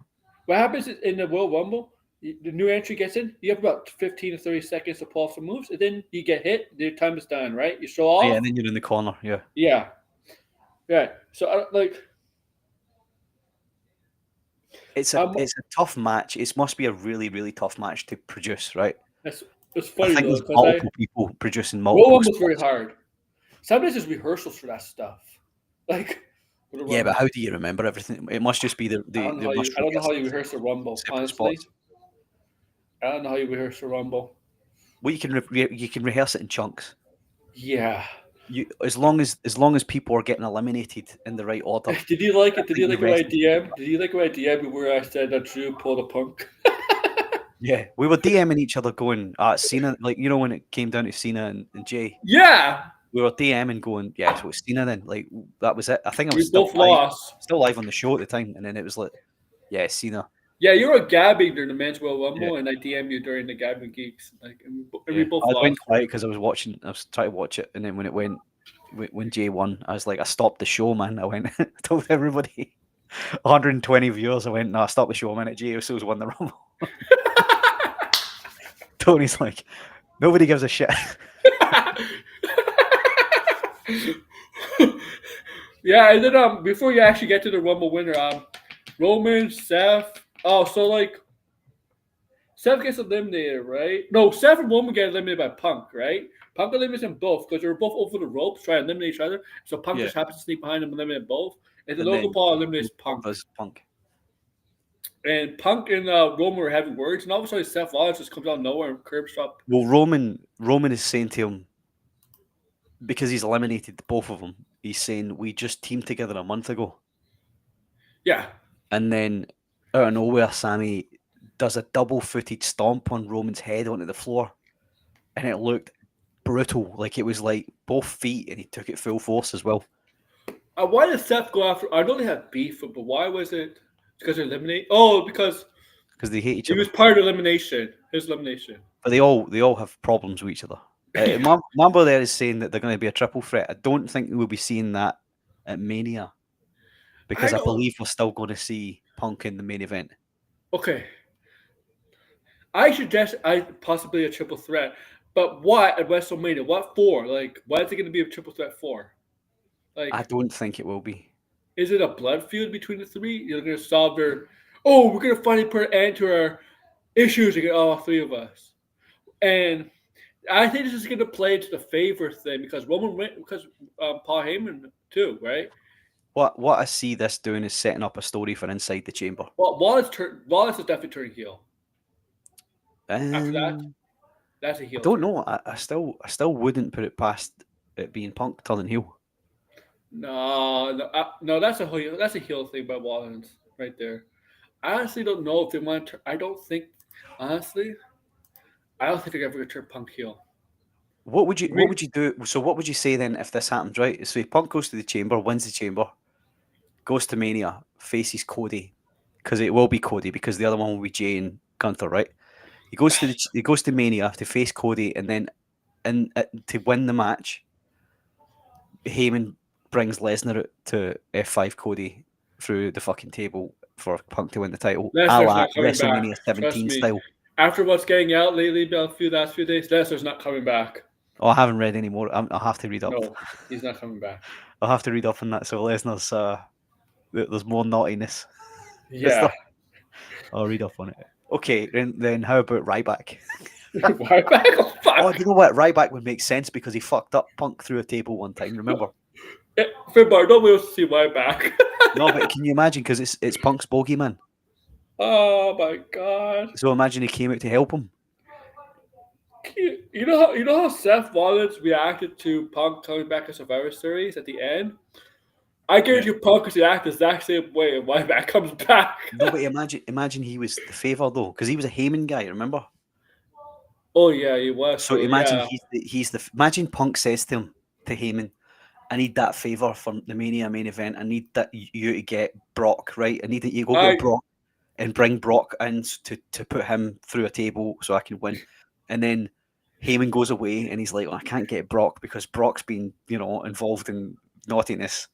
what happens is in the World Rumble, the new entry gets in. You have about 15 to 30 seconds to pull off some moves, and then you get hit. Your time is done, right? You show Yeah, off. and then you're in the corner. Yeah, Yeah, yeah. So like, um, it's a tough match. It must be a really tough match to produce, right? it's it's I funny think though there's because multiple people producing World multiple Rumble's very spots. hard. Sometimes there's rehearsals for that stuff, like for the Yeah, but Rumble. how do you remember everything? It must just be they must I don't know rehearse how it you for rehearse a Rumble. separate Honestly, spots. I don't know how you rehearse a Rumble. Well, you can rehearse it in chunks. Yeah. You as long as people are getting eliminated in the right order, Did you like I it? Did think you the like what I rest of the DM? Did you like what I DM where I said that Drew pulled a punk? yeah, we were DMing each other going, Cena, like when it came down to Cena and Jay, Yeah, we were DMing going, yeah, so it's Cena then. Like that was it. I think I was we both lost. still live on the show at the time, and then it was like, yeah, Cena. Yeah, you were gabbing during the men's World Yeah, Rumble, and I DM you during the Gabbing Geeks. Like, and we yeah. both I went lost. quiet because I was trying to watch it, and then when it went, when Jay won, I was like, I stopped the show, man. I went, told everybody, 120 viewers. I went, no, I stopped the show a minute. Jey Uso's won the Rumble. Tony's like, nobody gives a shit. Yeah, and then before you actually get to the Rumble winner, Roman, Seth. Oh, so like Seth gets eliminated, right? No, Seth and Roman get eliminated by Punk, right? Punk eliminates them both because they were both over the ropes trying to eliminate each other. So Punk Yeah, just happens to sneak behind them and eliminate both. And then and Logan then Paul eliminates Paul Punk. does Punk. And Punk and Roman were having words, and all of a sudden Seth Rollins just comes out of nowhere and curb stop. Well, Roman is saying to him because he's eliminated both of them. He's saying we just teamed together a month ago, Yeah. and then out of nowhere, Sammy does a double-footed stomp on Roman's head onto the floor, and it looked brutal. Like it was like both feet, and he took it full force as well. Why did Seth go after? I know they have beef, but why was it? Because they eliminate? Oh, because Because they hate each he other, was part of elimination. His elimination. but they all have problems with each other. Mambo there is saying that they're going to be a triple threat. I don't think we'll be seeing that at Mania I because I don't. believe we're still going to see Punk in the main event. Okay. I suggest possibly a triple threat, but what at WrestleMania? What for? Like, why is it going to be a triple threat for? I Like, don't think it will be. is it a blood feud between the three? You're going to solve their. Oh, we're going to finally put an end to our issues against all three of us, and I think this is going to play into the favor thing because Roman went because Paul Heyman too, right? What I see this doing is setting up a story for Inside the Chamber. Well, Wallace is definitely turning heel. After that, Um, that's a I heel don't turn. know. I still wouldn't put it past it being Punk turning heel. No, that's a heel thing by Wallace right there. I honestly don't know if they want to. I don't think, honestly, I don't think they're ever going to turn Punk heel. What would you do? So what would you say then if this happens, right? So Punk goes to the Chamber, wins the Chamber, goes to Mania, faces Cody, because it will be Cody because the other one will be Jey and Gunther, right? He goes to Mania to face Cody, and then to win the match, Heyman brings Lesnar out to F5 Cody through the fucking table for Punk to win the title, a Lesnar's la not coming back. WrestleMania Trust 17 me. style. After what's getting out lately, the last few days, Lesnar's not coming back. Oh, I haven't read any more. I'll have to read up. No, he's not coming back. I'll have to read up on that. So Lesnar's there's more naughtiness. Yeah. I'll read up on it. Okay, then how about Ryback? Ryback? Oh, fuck. Oh, you know what? Ryback would make sense because he fucked up Punk through a table one time. Remember? Finbar, nobody wants to see Ryback. No, but can you imagine? Because it's Punk's bogeyman. Oh my god! So imagine he came out to help him. You know how Seth Rollins reacted to Punk coming back to Survivor Series at the end. I guarantee you Punk could react the exact same way when Ryback comes back. No, but imagine he was the favor though, because he was a Heyman guy. Remember? Oh yeah, he was. So imagine imagine Punk says to Heyman, "I need that favor for the Mania main event. I need that you to get Brock, right? I need that you go get Brock and bring Brock in to put him through a table so I can win." And then Heyman goes away and he's like, "I can't get Brock because Brock's been, involved in naughtiness.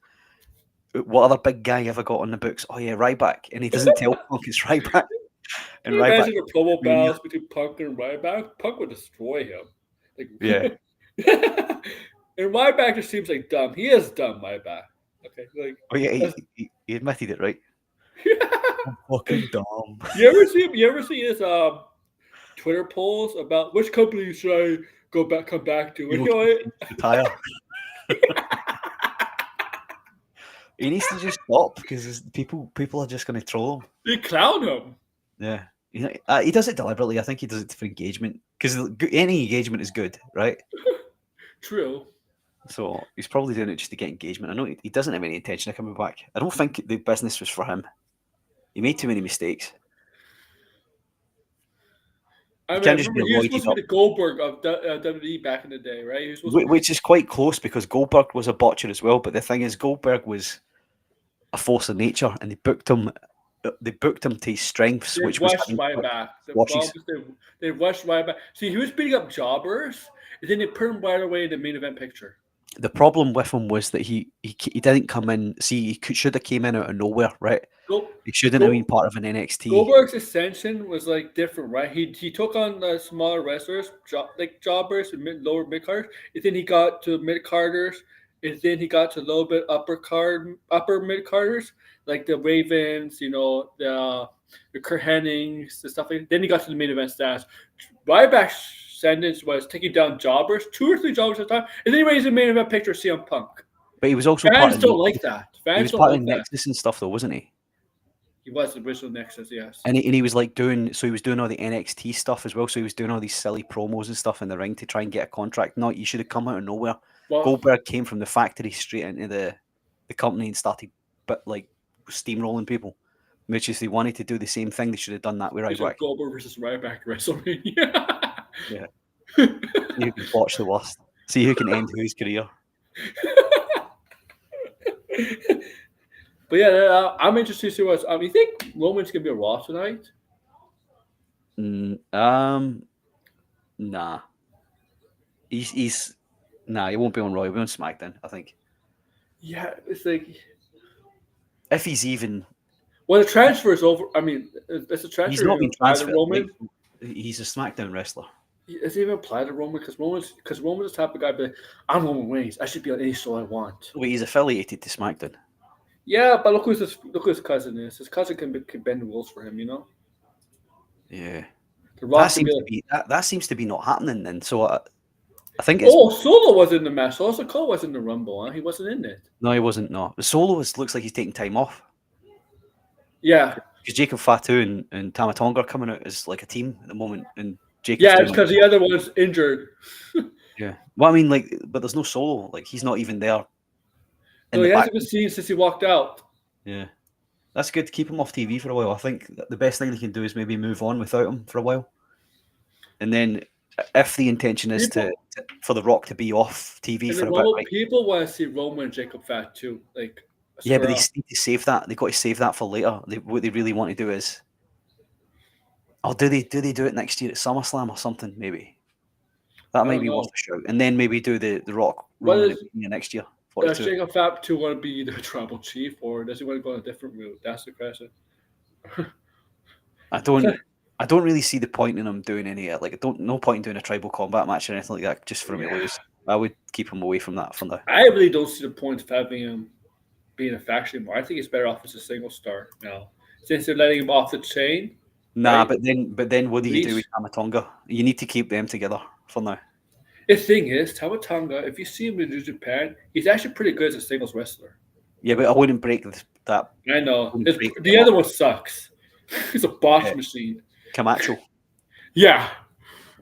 What other big guy ever got on the books? Oh yeah, Ryback." And he doesn't tell Punk it's Ryback. And Ryback, imagine the promo battles between Punk and Ryback. Punk would destroy him. Yeah. And Ryback just seems like dumb. He is dumb, Ryback. Okay. Oh yeah, he admitted it, right? I'm fucking dumb. You ever see his Twitter polls about which company should I come back to? And retire. He needs to just stop because people are just going to troll him. They clown him. Yeah, he does it deliberately. I think he does it for engagement because any engagement is good, right? True. So he's probably doing it just to get engagement. I know he doesn't have any intention of coming back. I don't think the business was for him. He made too many mistakes. I mean, he was supposed to be the Goldberg of WWE back in the day, right? Which is quite close because Goldberg was a botcher as well. But the thing is, Goldberg was a force of nature, and they booked him to his strengths, which was Ryback. They rushed Ryback. See, he was beating up jobbers, and then they put him right away in the main event picture. The problem with him was that he didn't come in. See, he should have came in out of nowhere, right? He shouldn't have been part of an NXT. Goldberg's ascension was different, right? He took on the smaller wrestlers, jobbers and lower mid carders, and then he got to mid carders, and then he got to a little bit upper mid carders, like the Ravens, the Kurt Hennings, the stuff like that. Then he got to the main event status. Ryback's ascendance was taking down jobbers, 2 or 3 jobbers at a time, and then he raised the main event picture of CM Punk. But he was also fans don't like that. He was part of Nexus and stuff, though, wasn't he? He was the original Nexus, yes. And he was doing all the NXT stuff as well. So he was doing all these silly promos and stuff in the ring to try and get a contract. No, you should have come out of nowhere. Well, Goldberg came from the factory straight into the company and started steamrolling people. Which is they wanted to do the same thing. They should have done that with Ryback. Goldberg versus Ryback WrestleMania. Yeah. You can watch the worst. See who can end whose career. But yeah, I'm interested to see what's. You think Roman's gonna be a Raw tonight? Nah. He's he won't be on Raw. He'll be on SmackDown, I think. Yeah, it's like if he's even. Well, the transfer is over. I mean, it's a transfer. He's not been transferred. Roman. He's a SmackDown wrestler. Does he even apply to Roman? Because Roman's the type of guy. But I'm Roman Reigns. I should be on any show I want. Well, he's affiliated to SmackDown. Yeah, but look who his cousin is. His cousin can bend the rules for him, Yeah. That seems to be not happening then. So I think it's. Solo was in the match. Also, Cole was in the Rumble. Huh? He wasn't in it. No, he wasn't. No, the Solo looks like he's taking time off. Yeah. Because Jacob Fatu and Tama Tonga are coming out as like a team at the moment, and Jacob's it's because the other one's injured. Yeah. Well, I mean, but there's no Solo. Like he's not even there. No, he hasn't been seen since he walked out. Yeah. That's good to keep him off TV for a while. I think the best thing they can do is maybe move on without him for a while. And then if the intention is for The Rock to be off TV in for the a bit, Rumble, right? people want to see Roman and Jacob Fatu like Yeah, but square they off. need to save that. They've got to save that for later. What they really want to do is, or do they do it next year at SummerSlam or something? Maybe that I might don't be worth know. a shout. And then maybe do the Rock What Roman at is Mania next year, 42. Jacob Fatu want to be the tribal chief, or does he want to go on a different route? That's the question. I don't really see the point in him doing any like no point in doing a tribal combat match or anything like that just for him to lose. I would keep him away from that for now. I really don't see the point of having him being a faction anymore. I think he's better off as a single star now, since they're letting him off the chain. Nah, Right? but then what do you do with Leash. Tamatonga? You need to keep them together for now. The thing is, Tamatanga, if you see him in New Japan, he's actually pretty good as a singles wrestler. Yeah, but I wouldn't break that. I know. Wouldn't break The them other up. one sucks. He's a boss Yeah. machine. Camacho. Yeah.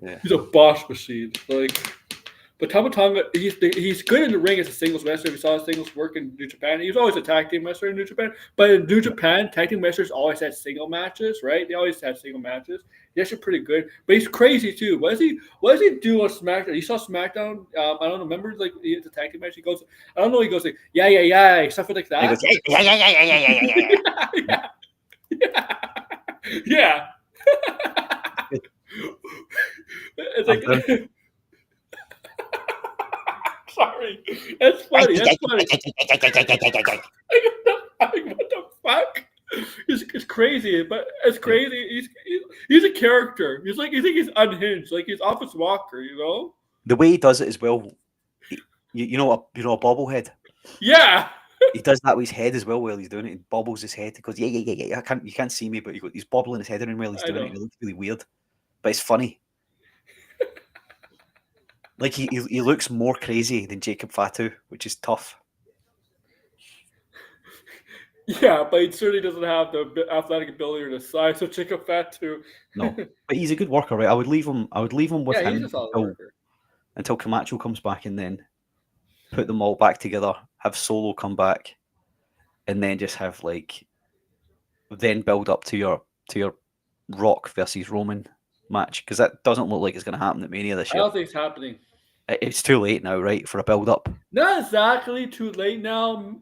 Yeah. He's a boss machine. But Tamatanga, he's good in the ring as a singles wrestler. If you saw his singles work in New Japan, he was always a tag team wrestler in New Japan. But in New Japan, tag team wrestlers always had single matches, right? They always had single matches. He's actually pretty good, but he's crazy too. What does he do on SmackDown? You saw SmackDown? I don't know. Remember, like the tag team match? He goes, I don't know. He goes like, yeah, something like that. He goes, yeah. Yeah. It's like, sorry, that's funny. That's funny. What the fuck? It's crazy, but it's crazy. He's a character. He's like, you think he's unhinged, like he's Office Walker, you know? The way he does it as well, you know a bobblehead. Yeah. He does that with his head as well while he's doing it. He bobbles his head. He goes, yeah. You can't see me, but he's bobbling his head around while he's doing it. It looks really weird, but it's funny. Like he looks more crazy than Jacob Fatu, which is tough. Yeah, but he certainly doesn't have the athletic ability or the size of Jacob Fatu. No, but he's a good worker, right? I would leave him with Yeah, him he's a solid worker. until Camacho comes back, and then put them all back together. Have Solo come back, and then just have then build up to your Rock versus Roman match, because that doesn't look like it's going to happen at Mania this I year. don't think it's happening. It's too late now, right, for a build up. Not exactly too late now.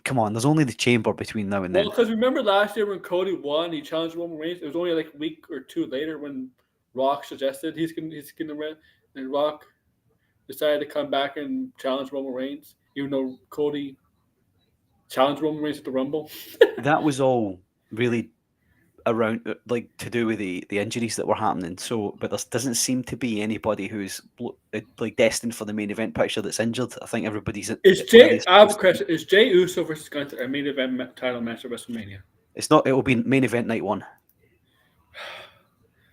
Come on, there's only the chamber between now and then. Well, because remember last year when Cody won, he challenged Roman Reigns. It was only like a week or two later when Rock suggested he's gonna win, and Rock decided to come back and challenge Roman Reigns, even though Cody challenged Roman Reigns at the Rumble. That was all really around to do with the injuries that were happening. So, but there doesn't seem to be anybody who's destined for the main event picture that's injured. I think everybody's. I have a question. Is Jey Uso versus Gunther a main event title match at WrestleMania? It's not. It will be main event night one.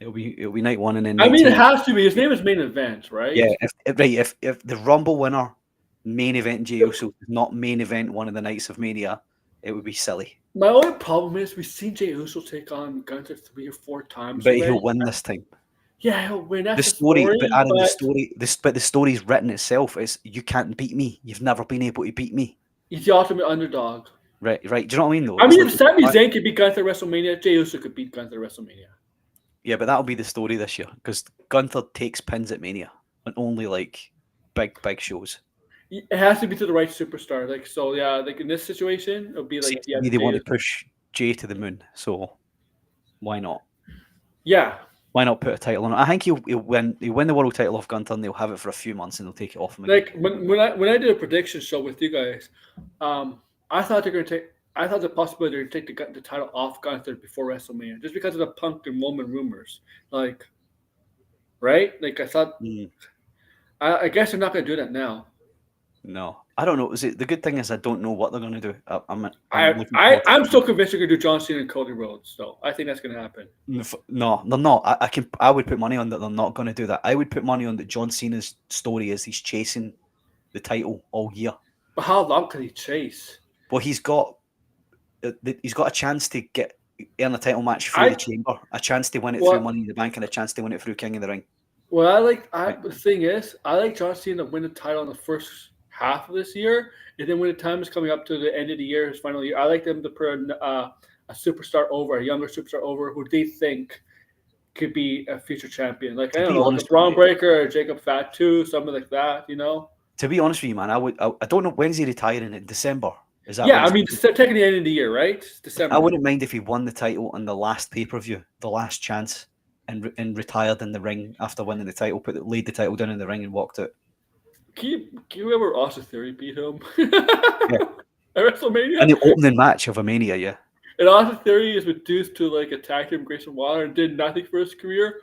It'll be night one, and then. I mean, it has to be. His name is main event, right? Yeah. If the Rumble winner main event Jey Uso is not main event one of the nights of Mania, it would be silly. My only problem is we've seen Jey Uso take on Gunther 3 or 4 times. But he'll win this time. Yeah, he'll win. That's The story's written itself. It's you can't beat me. You've never been able to beat me. He's the ultimate underdog. Right. Do you know what I mean? Though. I mean, if Sami Zayn could beat Gunther at WrestleMania, Jey Uso could beat Gunther at WrestleMania. Yeah, but that'll be the story this year because Gunther takes pins at Mania and only big shows. It has to be to the right superstar. In this situation, it'll be like they want to push Jey to the moon, so why not? Yeah. Why not put a title on it? I think he'll win the world title off Gunther, and they'll have it for a few months, and they'll take it off him again. When I did a prediction show with you guys, I thought the possibility they're going to take the title off Gunther before WrestleMania, just because of the Punk and Roman rumors. Right? I thought. I guess they're not going to do that now. No, I don't know. The good thing is I don't know what they're going to do. I'm still convinced they're going to do John Cena and Cody Rhodes. So I think that's going to happen. No, they're not. I would put money on that they're not going to do that. I would put money on that John Cena's story is he's chasing the title all year. But how long can he chase? Well, he's got a chance to earn a title match through the chamber, a chance to win it through Money in the Bank, and a chance to win it through King of the Ring. Well, the thing is, I like John Cena to win the title in the first half of this year, and then when the time is coming up to the end of the year, his final year, I like them to put a superstar over, a younger superstar over, who they think could be a future champion. Like, I To don't be know, like a honest Braun with you, Breaker or Jacob Fatu, something like that, you know? to be honest with you, man, I don't know when's he retiring in December. Is that Yeah, when I he's mean, technically the end of the year, right? It's I December. wouldn't mind if he won the title on the last pay-per-view, the last chance, and retired in the ring after winning the title, laid the title down in the ring and walked out. Can you remember Austin Theory beat him? Yeah. At WrestleMania? In the opening match of a Mania, yeah. And Austin Theory is reduced to like attack him Grayson Waller and did nothing for his career.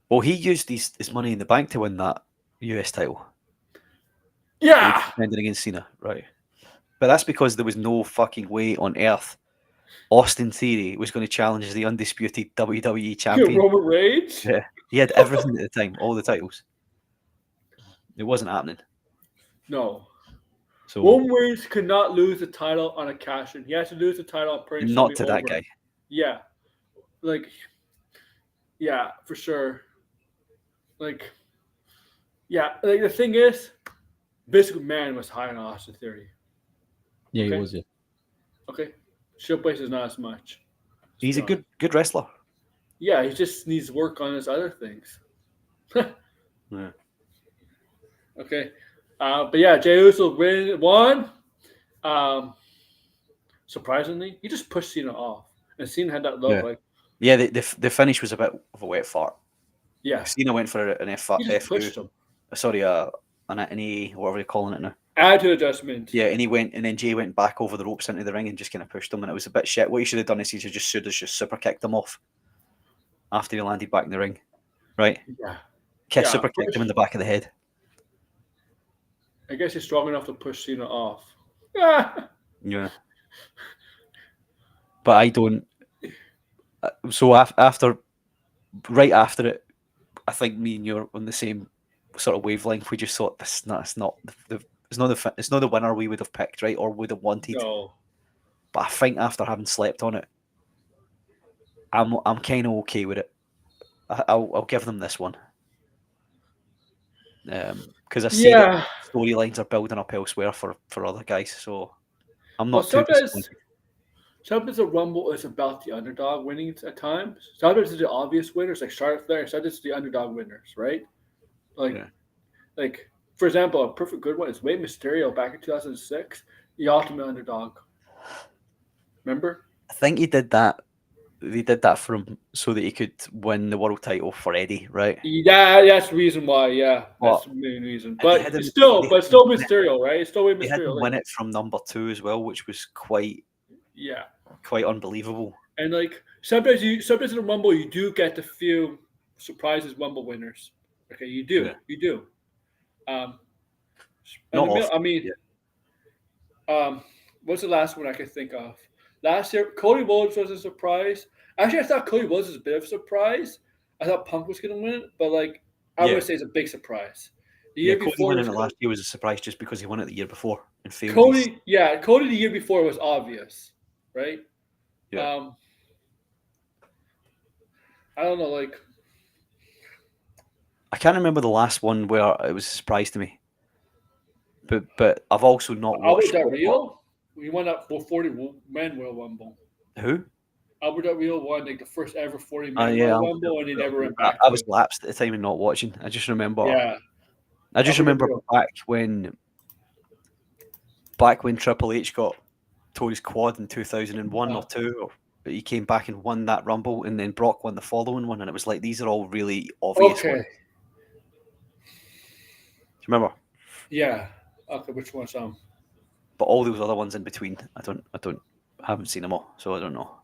Well, he used his money in the bank to win that US title. Yeah. Defending against Cena, right. But that's because there was no fucking way on earth Austin Theory was going to challenge the undisputed WWE champion. Roman Reigns? Yeah. He had everything at the time, all the titles. It wasn't happening. No. So Roman Reigns could not lose the title on a cash-in. He has to lose the title on putting not somebody to that over. guy. Yeah. Like, yeah, for sure. Like, yeah, like the thing is, Vince McMahon was high on Austin Theory. Yeah, Okay. he was. Yeah. Okay. Showplace is not as much. He's a good wrestler. Yeah, he just needs work on his other things. Yeah. Okay. But yeah, Jey Uso won. Surprisingly, he just pushed Cena off. And Cena had that look Yeah. like, Yeah, the finish was a bit of a wet fart. yeah, Cena went for an F. he just pushed him. Sorry, an A, whatever you're calling it now. Attitude adjustment. Yeah, and then Jay went back over the ropes into the ring and just kind of pushed him, and it was a bit shit. What he should have done is he should have just super kicked him off after he landed back in the ring, right? Yeah. Super kicked him in the back of the head. I guess he's strong enough to push Cena off. Yeah. But I don't. So right after it, I think me and you're on the same sort of wavelength. We just thought it's not the winner we would have picked, right, or would have wanted. No. But I think after having slept on it, I'm kind of okay with it. I'll give them this one. Because I see that storylines are building up elsewhere for other guys, so I'm not too disappointed. Sometimes the Rumble is about the underdog winning at times. Sometimes it's the obvious winners, like Charlotte Flair. Sometimes it's the underdog winners, right? Like for example, a perfect good one is Rey Mysterio back in 2006, the ultimate underdog. Remember? I think he did that. They did that for him so that he could win the world title for Eddie, right? Yeah, that's the reason why. Yeah, that's the main reason. But still Mysterio, right? It's still Rey Mysterio. They had to win it from number 2 as well, which was quite unbelievable. And like sometimes in the Rumble you do get to feel surprises Rumble winners. Okay, you do. What's the last one I could think of? Last year, Cody Rhodes was a surprise. Actually, I thought Cody Rhodes was a bit of a surprise. I thought Punk was going to win it, but like I would say it's a big surprise. The year Cody before winning it last year was a surprise just because he won it the year before and failed. Cody the year before was obvious, right? Yeah. I don't know, like I can't remember the last one where it was a surprise to me. But I've also not watched. Albert Del Rio? We won that 40-man Royal Rumble. Who? Albert Del Rio won like the first ever 40-man Royal Rumble, and he never went back. I was lapsed at the time and not watching. I just remember. Yeah. I just remember back when Triple H tore his quad in 2001 or 2, but he came back and won that Rumble, and then Brock won the following one, and it was like these are all really obvious ones. Do you remember? Yeah. Okay, which one's But all those other ones in between, I haven't seen them all, so I don't know.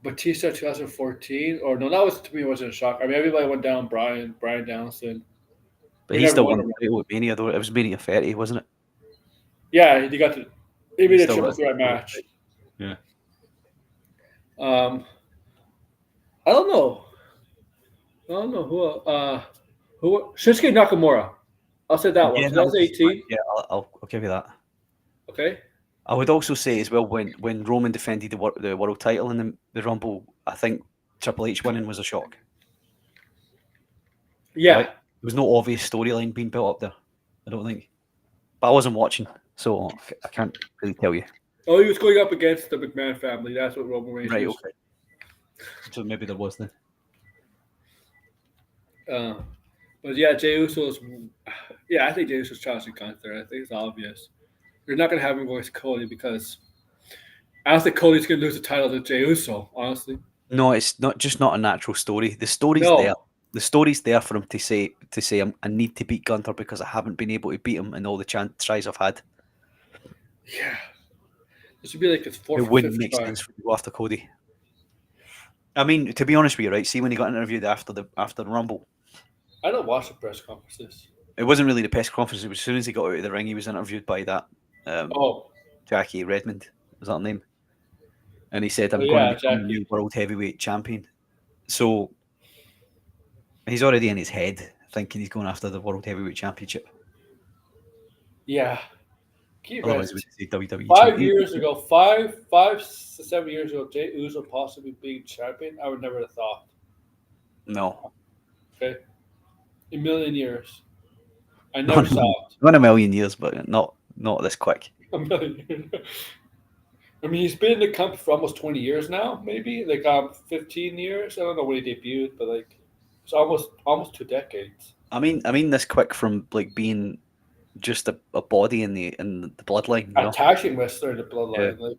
Batista 2014, or no, that was to me wasn't a shock. I mean, everybody went down Brian Danielson. But he still won the title at Mania, though. It was Mania 30, wasn't it? Yeah, he made a triple threat match. Yeah. I don't know who Shinsuke Nakamura. I'll say that one. 2018. Yeah, I'll give you that. Okay. I would also say as well when Roman defended the world title in the Rumble, I think Triple H winning was a shock. Yeah. Right? There was no obvious storyline being built up there, I don't think. But I wasn't watching, so I can't really tell you. Oh, he was going up against the McMahon family. That's what Roman Reigns was. Okay. So maybe there was then. But yeah, Jey Uso's. Yeah, I think Jey Uso's challenging Gunther. I think it's obvious. They're not going to have him voice Cody because I don't think Cody's going to lose the title to Jey Uso, honestly. No, it's not a natural story. The story's there. No. The story's there for him to say I need to beat Gunther because I haven't been able to beat him in all the tries I've had. Yeah. This would be like his fourth It or wouldn't fifth make try. sense for him to go after Cody. I mean, to be honest with you, right? See when he got interviewed after the Rumble, I don't watch the press conferences. it wasn't really the press conference. It was as soon as he got out of the ring, he was interviewed by that Jackie Redmond. Was that her name? And he said, "I'm going to become the new world heavyweight champion." So he's already in his head thinking he's going after the world heavyweight championship. Yeah. Otherwise, we say WWE 5 years ago, 5 to 7 years ago, Jey Uso possibly being champion, I would never have thought. No. Okay. A million years. I never saw it. Not a million years, but not this quick. A million years. I mean, he's been in the company for almost 20 years now, maybe like 15 years. I don't know when he debuted, but like it's almost 2 decades. I mean this quick from like being just a body in the bloodline. Attaching wrestler in the bloodline, like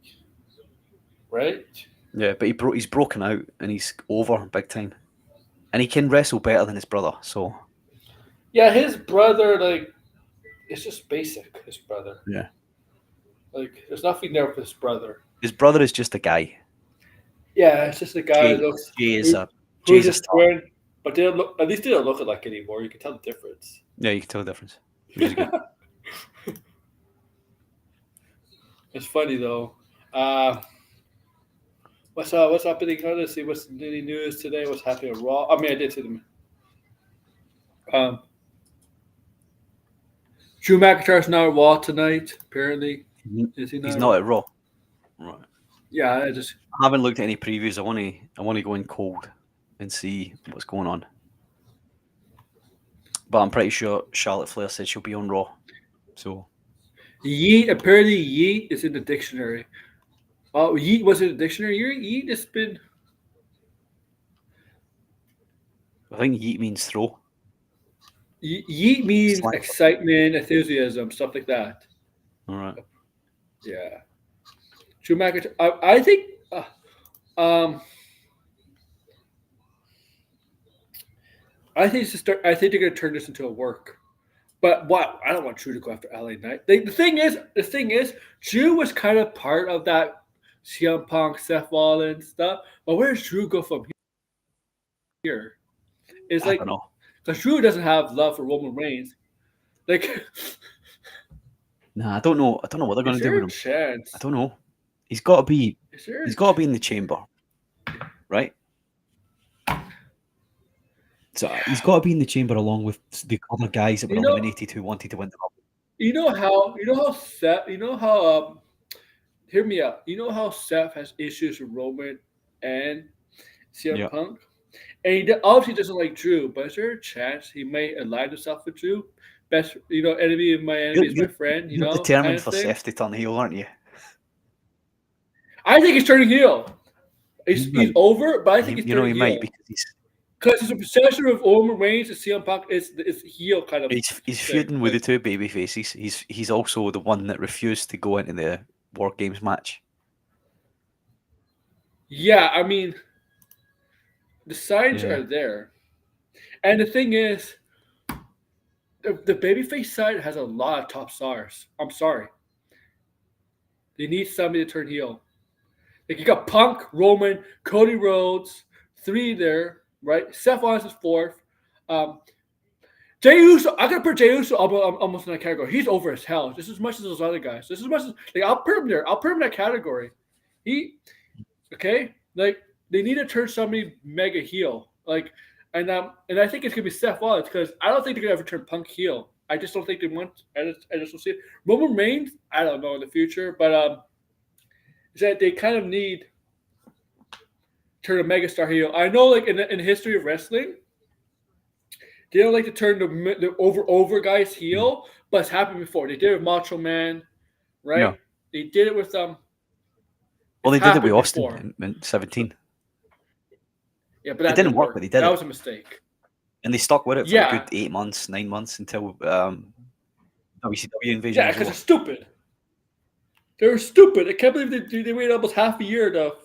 right? Yeah, but he's broken out and he's over big time, and he can wrestle better than his brother. So yeah, his brother like it's just basic. His brother, yeah. Like, there's nothing there with his brother. His brother is just a guy. Yeah, it's just a guy that looks. Jey's a star. But they don't look. At least they don't look alike anymore. You can tell the difference. Yeah, you can tell the difference. Which is good. It's funny though. What's happening? Let's see what's any news today. What's happening on Raw? I mean, I did see them. Drew McIntyre's not at Raw tonight. Apparently, is he not? He's not at Raw. Right. Yeah, I haven't looked at any previews. I want to go in cold and see what's going on. But I'm pretty sure Charlotte Flair said she'll be on Raw. So Yeet, apparently Yeet is in the dictionary. Oh, Yeet was in the dictionary. Yeet has been. I think Yeet means throw. Yeet means excitement, enthusiasm, stuff like that. All right. Yeah. Drew McIntyre. I think. I think they're going to turn this into a work. But wow, I don't want Drew to go after LA Knight. The thing is, Drew was kind of part of that CM Punk, Seth Rollins stuff. But where does Drew go from here? It's like because Drew doesn't have love for Roman Reigns. Like, nah, I don't know what they're going to do with him. Chance? I don't know. He's got to be. He's got to be in the chamber, right? So he's got to be in the chamber along with the other guys that were eliminated who wanted to win the Rumble. You know how Seth. Hear me out. You know how Seth has issues with Roman and CM Punk, and he obviously doesn't like Drew. But is there a chance he may align himself with Drew? Best, enemy of my enemy is my friend. You're determined for Seth to turn heel, aren't you? I think he's turning heel. He's over, but I think he's turning heel. He might because his obsession with Roman Reigns and CM Punk is heel kind of. He's feuding with the two baby faces. He's also the one that refused to go into the War Games match. Yeah, I mean, the signs are there, and the thing is, the babyface side has a lot of top stars. I'm sorry, they need somebody to turn heel. Like you got Punk, Roman, Cody Rhodes, 3 there. Right, Seth Rollins is 4th. Jey Uso, I gotta put Jey Uso almost in that category. He's over as hell, just as much as those other guys. Just as much as I'll put him there. I'll put him in that category. Like they need to turn somebody mega heel. Like, and I think it's gonna be Seth Rollins because I don't think they're gonna ever turn Punk heel. I just don't think they want. I just don't see it. Roman Reigns, I don't know in the future, but is that they kind of need. Turn a megastar heel. I know, like in the history of wrestling, they don't like to turn the over guys heel, but it's happened before. They did it with Macho Man, right? Yeah. They did it with Well, they did it with Austin in 17. Yeah, but that It didn't work, but they did That it. was a mistake. And they stuck with it for a Yeah. good 8 months, 9 months until WCW invasion Yeah, was because over. they're stupid. They're stupid. I can't believe they waited almost half a year to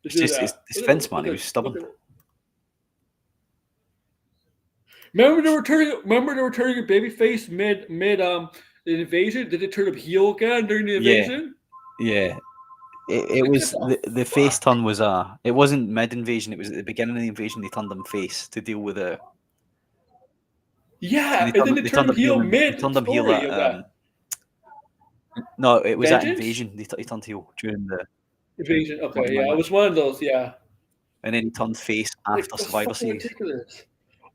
It's do just that. it's Vince, man. He was stubborn. Remember they were turning a babyface mid the invasion? Did they turn him heel again during the invasion? Yeah. It was the face turn was it wasn't mid invasion, it was at the beginning of the invasion they turned him face to deal with the Yeah, and then they turned him heel mid story of that. No, it was at Vengeance? invasion. He turned heel during the Invasion. Okay, Monday Night yeah, it match. was one of those. Yeah, And then he turned face after that's Survivor fucking Series. ridiculous.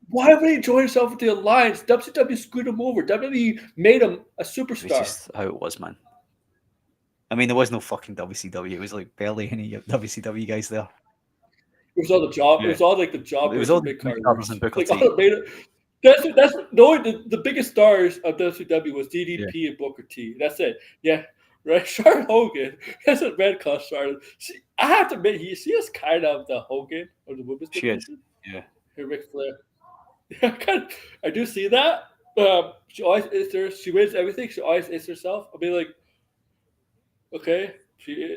Why would he join himself with the alliance? WCW screwed him over. WWE made him a It was superstar. just how it was, man. I mean, there was no fucking WCW. It was like barely any WCW guys there. It was all the job. Yeah. It was all like the jobbers. It was all and the big jobbers carders. and Booker Like T. all the main, that's the biggest stars of WCW was DDP and Booker T. That's it. Yeah, right. Charlotte Hogan has a red cross Charlotte. I have to admit, she is kind of the Hogan of the women's division. Yeah. Hey, Ric Flair. Yeah, I do see that. She always is there. She wins everything. She always is herself. I'll be like, okay, she.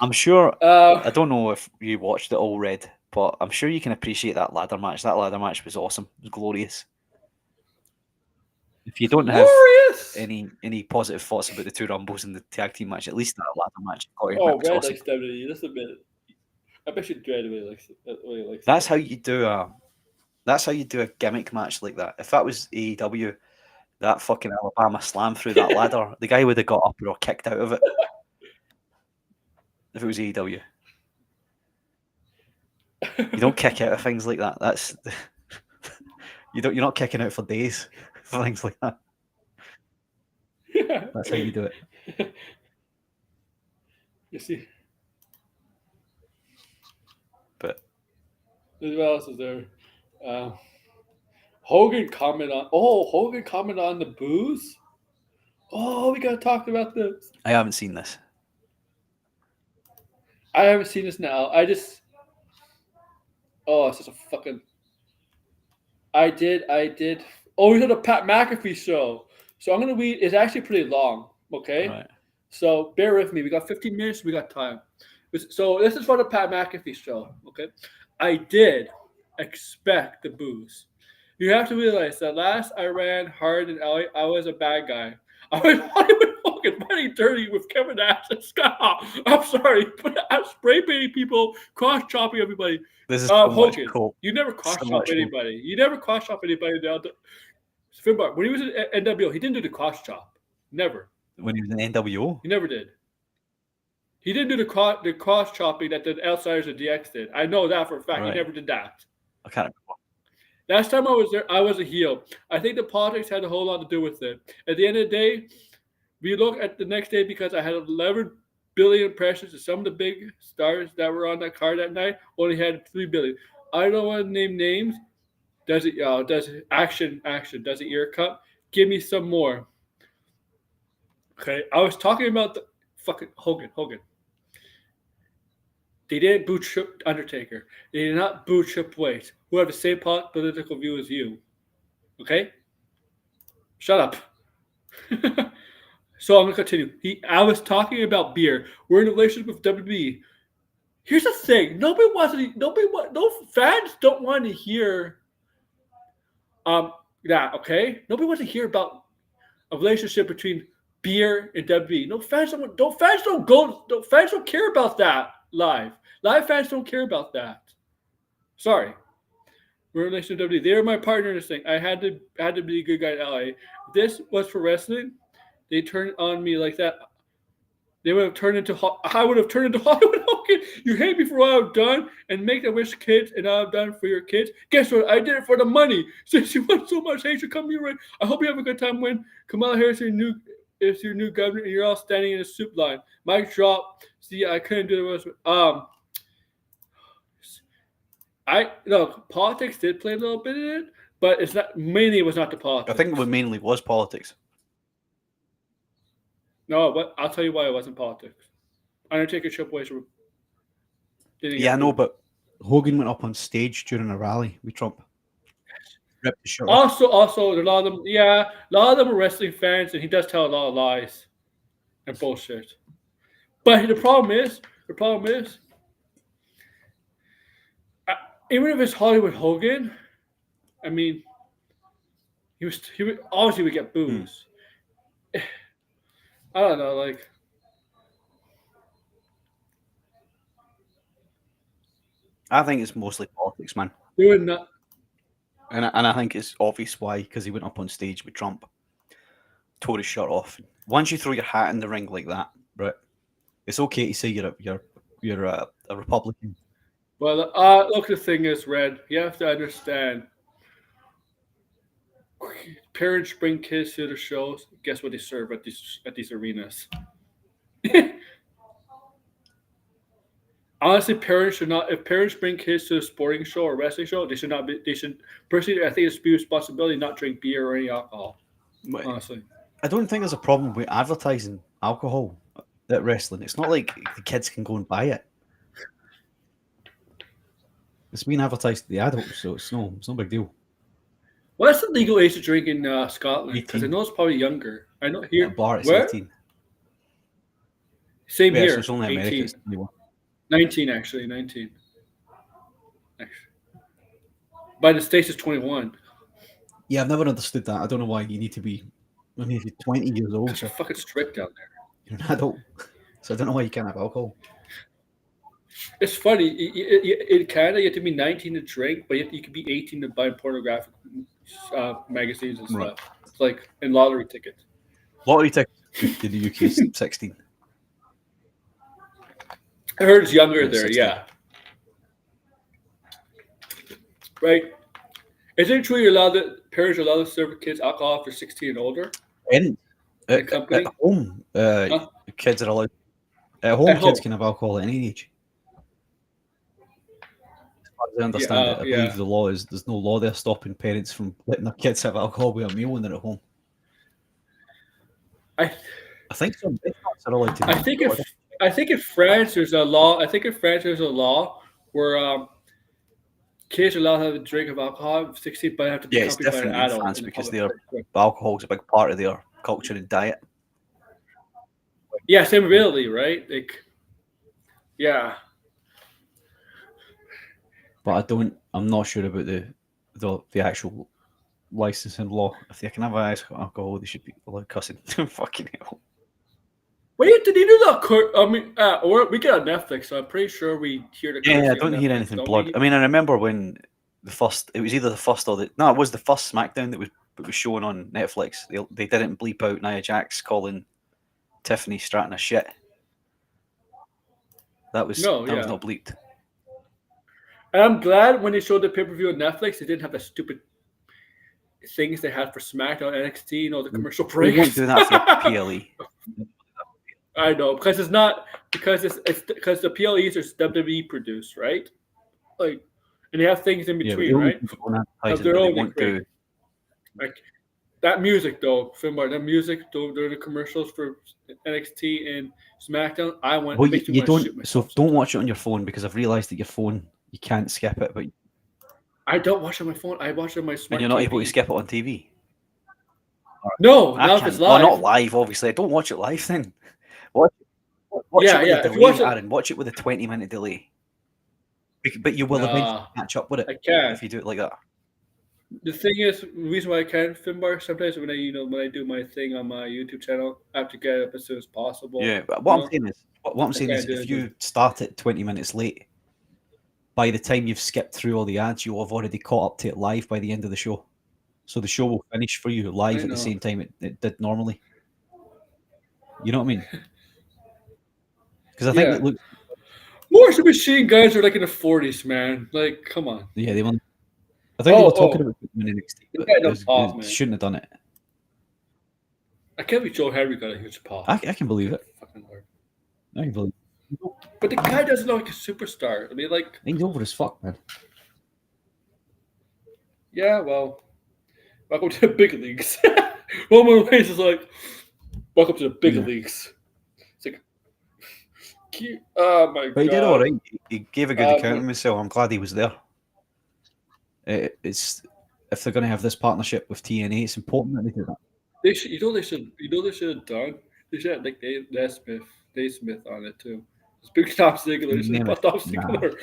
I'm sure. Uh, I don't know if you watched it all, Red, but I'm sure you can appreciate that ladder match. That ladder match was awesome. It was glorious. If you don't have any positive thoughts about the two Rumbles and the tag team match, at least that ladder match. Oh, Red likes WWE. Just a minute. I bet you Red really likes it. That's how you do a. That's how you do a gimmick match like that. If that was AEW, that fucking Alabama slam through that ladder, the guy would have got up or kicked out of it. If it was AEW, you don't kick out of things like that. That's you're not kicking out for days for things like that. That's how you do it. You see. But what else is there? Hogan comment on the booze. Oh, we gotta talk about this. I haven't seen this. I haven't seen this now. It's just a fucking. I did. Oh, we had a Pat McAfee show. So I'm gonna read. It's actually pretty long. Okay. Right. So bear with me. We got 15 minutes. We got time. So this is for the Pat McAfee show. Okay. I did expect the booze. You have to realize that last I ran hard in LA, I was a bad guy. I was Hollywood Hogan fighting dirty with Kevin Nash and Scott Hall. I'm sorry, but I'm spray painting people, cross chopping everybody. This is so Hogan. Cool. You never cross chop anybody. You never cross chop anybody down. Finbar, when he was in NWO, he didn't do the cross chop. Never. When he was in NWO, he never did. He didn't do the cross chopping that the Outsiders and DX did. I know that for a fact. Right. He never did that. I can't remember. Last time I was there, I was a heel. I think the politics had a whole lot to do with it. At the end of the day, we look at the next day because I had 11 billion impressions, and some of the big stars that were on that card that night only had 3 billion. I don't want to name names. Does it action? Does it ear cut? Give me some more. Okay, I was talking about the fucking Hogan. They didn't boo Undertaker. They did not boo Triple H, who have the same political view as you. Okay? Shut up. So I'm going to continue. I was talking about beer. We're in a relationship with WWE. Here's the thing. No fans don't want to hear that, okay? Nobody wants to hear about a relationship between beer and WWE. Fans don't care about that. Live fans don't care about that. Sorry. We're in relation to WWE. They were my partner in this thing. I had to be a good guy in LA. If this was for wrestling, they turned on me like that. I would have turned into Hollywood Hogan. You hate me for what I've done and make a wish kids and I've done for your kids. Guess what? I did it for the money. Since you want so much hate, you come here right. I hope you have a good time when Kamala Harris is your new governor and you're all standing in a soup line. Mic drop. See, I couldn't do it. Politics did play a little bit in it, but it's not mainly. It was not the politics. I think it mainly was politics. No, but I'll tell you why it wasn't politics. Undertaker, Triple H were Didn't Yeah, I get know, booed. but Hogan went up on stage during a rally with Trump. Ripped his shirt off. Also, a lot of them, a lot of them are wrestling fans, and he does tell a lot of lies and bullshit. But the problem is, even if it's Hollywood Hogan, I mean, he would obviously would get boos. I don't know, like I think it's mostly politics, man. doing that. And I think it's obvious why, because he went up on stage with Trump, tore his shirt off. Once you throw your hat in the ring like that, right, it's okay to say you're a Republican. Well, look, the thing is, Red, you have to understand. Parents bring kids to the shows. Guess what they serve at these arenas? Honestly, parents should not. If parents bring kids to a sporting show or wrestling show, they should not be. They should personally. I think it's be responsibility not drink beer or any alcohol. Honestly, I don't think there's a problem with advertising alcohol at wrestling. It's not like the kids can go and buy it. It's being advertised to the adults, so it's no big deal. what's the legal age to drink in Scotland? Because I 18. know it's probably younger. I know here. At a bar, it's Where? 18. Same Yeah, here. so it's only America. 18. It's 21. 19 actually. 19. Actually. By the states, it's 21. Yeah, I've never understood that. I don't know why you need to be. I mean, if you're 20 years old, Because they're fucking strict down there. you're an adult. So I don't know why you can't have alcohol. It's funny. In Canada, you have to be 19 to drink, but you can be 18 to buy pornographic magazines and stuff. Right. It's like in lottery tickets. Lottery tickets in the UK is 16. I heard it's younger Yeah, there. 16. Yeah. Right. Isn't it true parents are allowed to serve kids alcohol if they're 16 and older? And At company? at home, Huh? kids are allowed. At home, At kids home. can have alcohol at any age. As far as I understand it, I yeah. believe the law is there's no law there stopping parents from letting their kids have alcohol with a meal when they're at home. I think some restaurants are allowed to. I think in France there's a law. I think in France there's a law where kids are allowed to have a drink of alcohol at 16, but have to be Yeah, it's accompanied by an different in adult. France in the because public place. alcohol's a big part of their culture and diet. Yeah, same in Italy, right? Like, yeah. But I'm not sure about the actual licensing law. If they can have alcohol, they should be allowed cussing. Fucking hell. Wait, did he do that? I mean, we get on Netflix, so I'm pretty sure we hear the. Yeah, I cursing don't on hear Netflix, anything don't blood. we? I mean, I remember when it was either the first or it was the first SmackDown that was shown on Netflix. They didn't bleep out Nia Jax calling Tiffany Stratton a shit. That was not bleeped. And I'm glad when they showed the pay-per-view on Netflix, they didn't have the stupid things they had for SmackDown, NXT, the commercial breaks. They won't do that for PLE. I know, because it's not because the PLEs are WWE produced, right? Like, and they have things in between, right? Have their own like that music though, Finbar, that music, they're the commercials for NXT and SmackDown. I want. Well, you don't. So don't watch it on your phone because I've realised that your phone you can't skip it, but I don't watch it on my phone. I watch it on my smart. And you're not able to skip it on TV. No, not if it's live. Well, not live, obviously. I don't watch it live then. Watch it with a delay, Aaron. Watch it with a 20-minute delay. But you will eventually catch up with it if you do it like that. The thing is, the reason why I can't, Finbar, sometimes when I do my thing on my YouTube channel, I have to get it up as soon as possible. Yeah, but what I'm saying is if you start it 20 minutes late, by the time you've skipped through all the ads, you'll have already caught up to it live by the end of the show. So the show will finish for you live at the same time it did normally. You know what I mean? Because I think it looks. Most of the Machine guys are like in the 40s, man. Like, come on. Yeah, they want. I think they were talking about putting them in NXT, but they shouldn't have done it. I can't believe Joe Henry got a huge pop. I can believe it. Fucking Lord. I can believe it. But the guy doesn't look like a superstar. I mean, like. He's over as fuck, man. Yeah, well. Welcome to the big leagues. Roman Reigns is like, welcome to the big leagues. It's like, Oh my But he did god. all right. He gave a good account of himself. I'm glad he was there. It's if they're going to have this partnership with TNA, it's important that they do that. They should, they should have done. They should have like Dave Smith on it too. Speaking of Top Ziggler, they should have put Top Ziggler.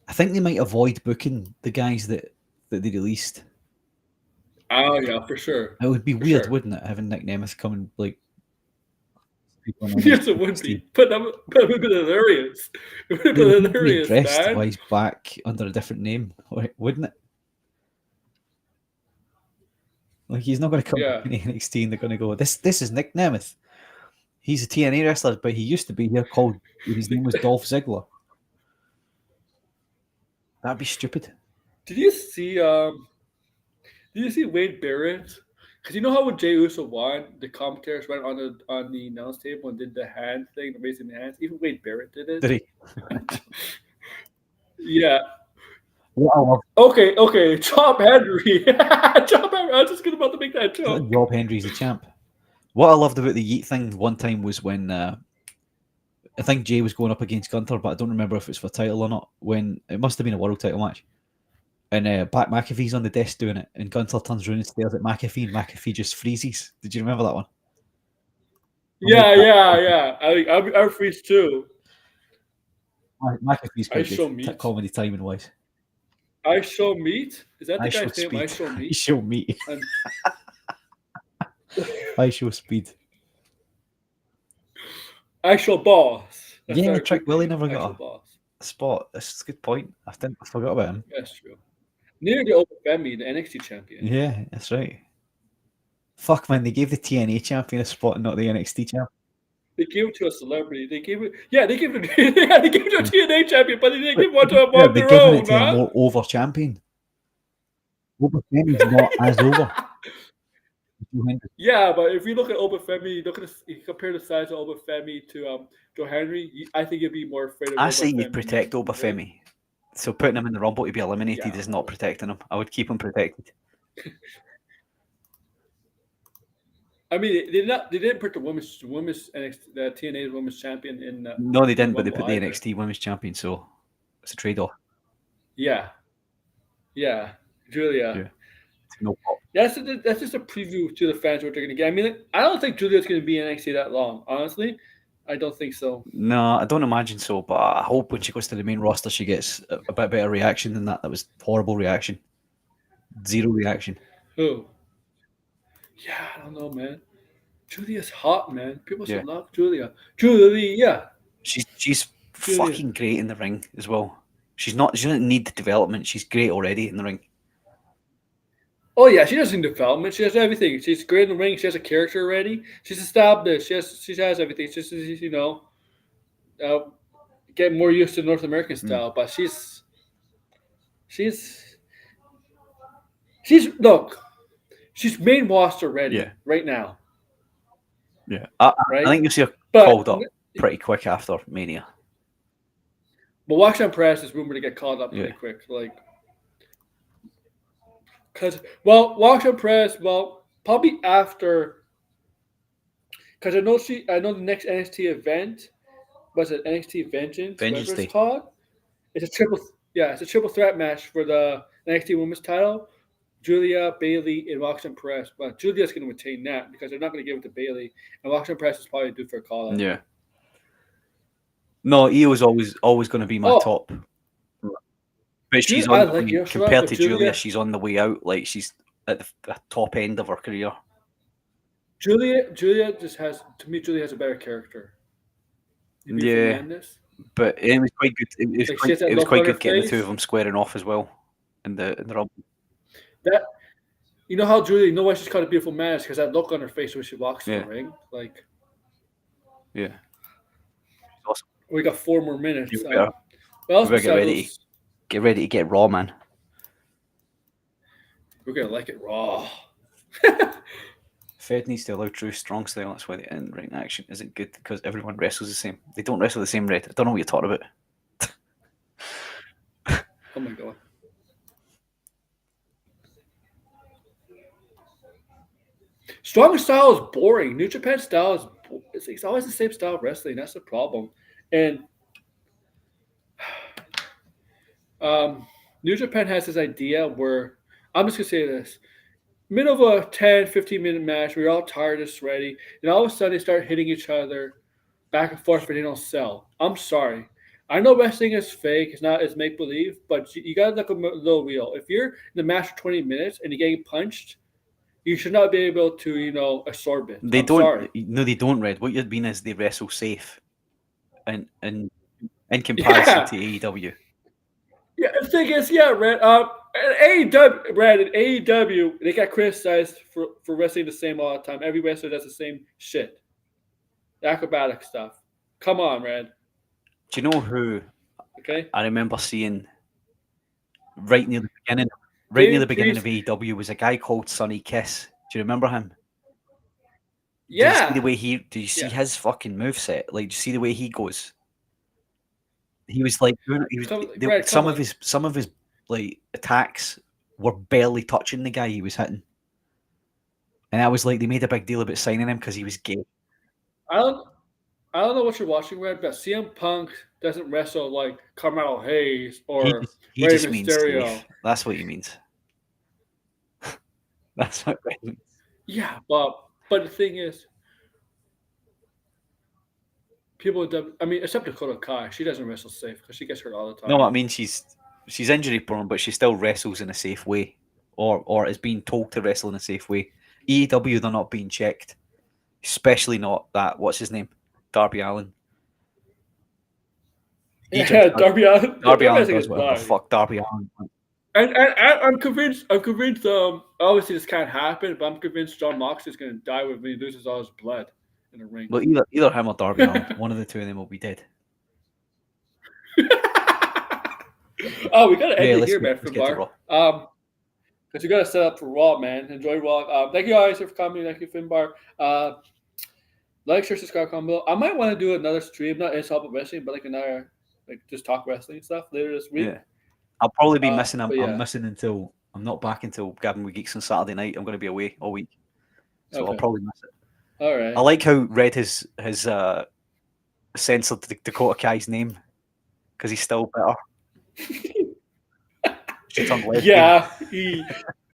I think they might avoid booking the guys that they released. Oh yeah, for sure. It would be weird, wouldn't it, having Nick Nemeth coming like. Yes, it would be. But that would have been hilarious. It would have been hilarious, man. Why he's back under a different name, wouldn't it? Like he's not going to come to NXT and they're going to go, this is Nick Nemeth. He's a TNA wrestler, but he used to be here called, his name was Dolph Ziggler. That'd be stupid. Did you see Wade Barrett? Because you know how when Jey Uso won, the commentators went on the announce table and did the hand thing, raising the hands. Even Wade Barrett did it. Did he? Yeah. Wow. Okay. Job Henry. Job Henry. I was just about to make that joke. Job Henry's a champ. What I loved about the Yeet thing one time was when I think Jay was going up against Gunther, but I don't remember if it was for title or not. When it must have been a world title match. And Pat McAfee's on the desk doing it, and Gunther turns around and stares at McAfee, and McAfee just freezes. Did you remember that one? Yeah. I freeze too. McAfee's quite good comedy timing wise. I Show Meat? Is that the guy's name? I Show Meat? I Show Meat. I Show Speed. I Show Boss. That's Trick Willie never got a spot. That's a good point. I forgot about him. That's true. Neither did Obafemi, the NXT champion. Yeah, that's right. Fuck, man, they gave the TNA champion a spot and not the NXT champion. They gave it to a celebrity. They gave it to a TNA champion, but they didn't give one to a one they're giving it to a more over champion. Obafemi's not as over. Yeah, but if you look at Obafemi, you compare the size of Obafemi to Joe Henry, I think you'd be more afraid of Obafemi. I say you protect Obafemi. So putting him in the Rumble to be eliminated is not protecting him. I would keep him protected. I mean, they didn't put the TNA women's champion in. No, they didn't, but they put the NXT women's champion, so it's a trade-off. Yeah, Julia. Yeah. No problem. That's just a preview to the fans what they're going to get. I mean, I don't think Julia's going to be in NXT that long. Honestly, I don't think so. No, I don't imagine so. But I hope when she goes to the main roster, she gets a bit better reaction than that. That was horrible reaction. Zero reaction. Who? Yeah, I don't know, man. Julia's hot, man. People still love Julia. Julia. She's fucking great in the ring as well. She doesn't need development. She's great already in the ring. Oh yeah, she doesn't need development. She has everything. She's great in the ring. She has a character already. She's established. She has everything. She's just get more used to North American style. But she's main roster ready right now. Yeah, I think you'll see her called up pretty quick after Mania. But Waction Press is rumored to get called up pretty quick. Waction Press, probably after. Because I know the next NXT event was it NXT Vengeance? Vengeance Day. It's called. It's a triple threat match for the NXT Women's title. Julia, Bayley, and Waction Press. But Julia's going to retain that because they're not going to give it to Bayley. And Waction Press is probably due for a call-out. Yeah. No, Io's always going to be my top. But she's compared to Julia, she's on the way out. Like she's at the top end of her career. Julia just has a better character. Yeah, but it was quite good. It was quite good getting the two of them squaring off as well in the Rumble. That you know how Julia, why she's called a beautiful man is because that look on her face when she walks in the ring, Yeah. Awesome. We got 4 more minutes. Get ready to get raw, man. We're gonna like it raw. Fed needs to allow true strong style. That's why the in-ring action isn't good because everyone wrestles the same. They don't wrestle the same rate. I don't know what you're talking about. Oh my god. Strong style is boring. New Japan style is it's always the same style of wrestling. That's the problem. And New Japan has this idea where I'm just gonna say this: middle of a 10, 15-minute match, we're all tired and sweaty, and all of a sudden they start hitting each other back and forth, and they don't sell. I'm sorry. I know wrestling is fake; it's make believe, but you gotta look a little real. If you're in the match for 20 minutes and you're getting punched, you should not be able to, absorb it. They I'm don't. sorry. No, they don't. Red. What you mean is they wrestle safe, and in comparison Yeah, to AEW. yeah. The thing is, yeah, Red. AEW, Red, and AEW, they got criticized for wrestling the same all the time. Every wrestler does the same shit, acrobatic stuff. Come on, Red. Do you know who Okay. I remember seeing right near the beginning? Right near Damien the beginning of Priest. AEW was a guy called Sonny Kiss. Do you remember him? Did you see the Yeah. way he? Did you see Yeah. his fucking moveset? Like, do you see the way he goes? He was like he was Red, come on. some of his like attacks were barely touching the guy he was hitting, and I was like, they made a big deal about signing him because he was gay. I don't. I don't know what you're watching, Red, but CM Punk doesn't wrestle like Carmelo Hayes or He Rey just means Mysterio. safe. That's what he means. That's what Red means. Yeah, but the thing is, except Dakota Kai, she doesn't wrestle safe because she gets hurt all the time. No, I mean she's injury prone, but she still wrestles in a safe way, or is being told to wrestle in a safe way. AEW, they're not being checked, especially not that. What's his name? Darby Allin. He just Yeah, does- Darby Allin. Darby Allin wrestling does is whatever the fine. fuck Darby Allin wants. And I'm convinced. Obviously, this can't happen, but I'm convinced John Moxley's going to die when he loses all his blood in the ring. Well, either him or Darby Allin, one of the two of them will be dead. Oh, we got to end Yeah, it let's here, get- man. let's For get to Bar. Raw. Because we got to set up for Raw, man. Enjoy Raw. Thank you guys for coming. Thank you, Finbar. Like, share, subscribe, comment below. I might want to do another stream, not It's All About Wrestling, but like another, like just talk wrestling stuff later this week. Yeah, I'll probably be missing. but yeah. I'm missing until I'm not back until Gavin with Geeks on Saturday night. I'm going to be away all week, so I'll Okay. probably miss it. All right. I like how Red has censored Dakota Kai's name because he's still better. She turned lesbian. Yeah.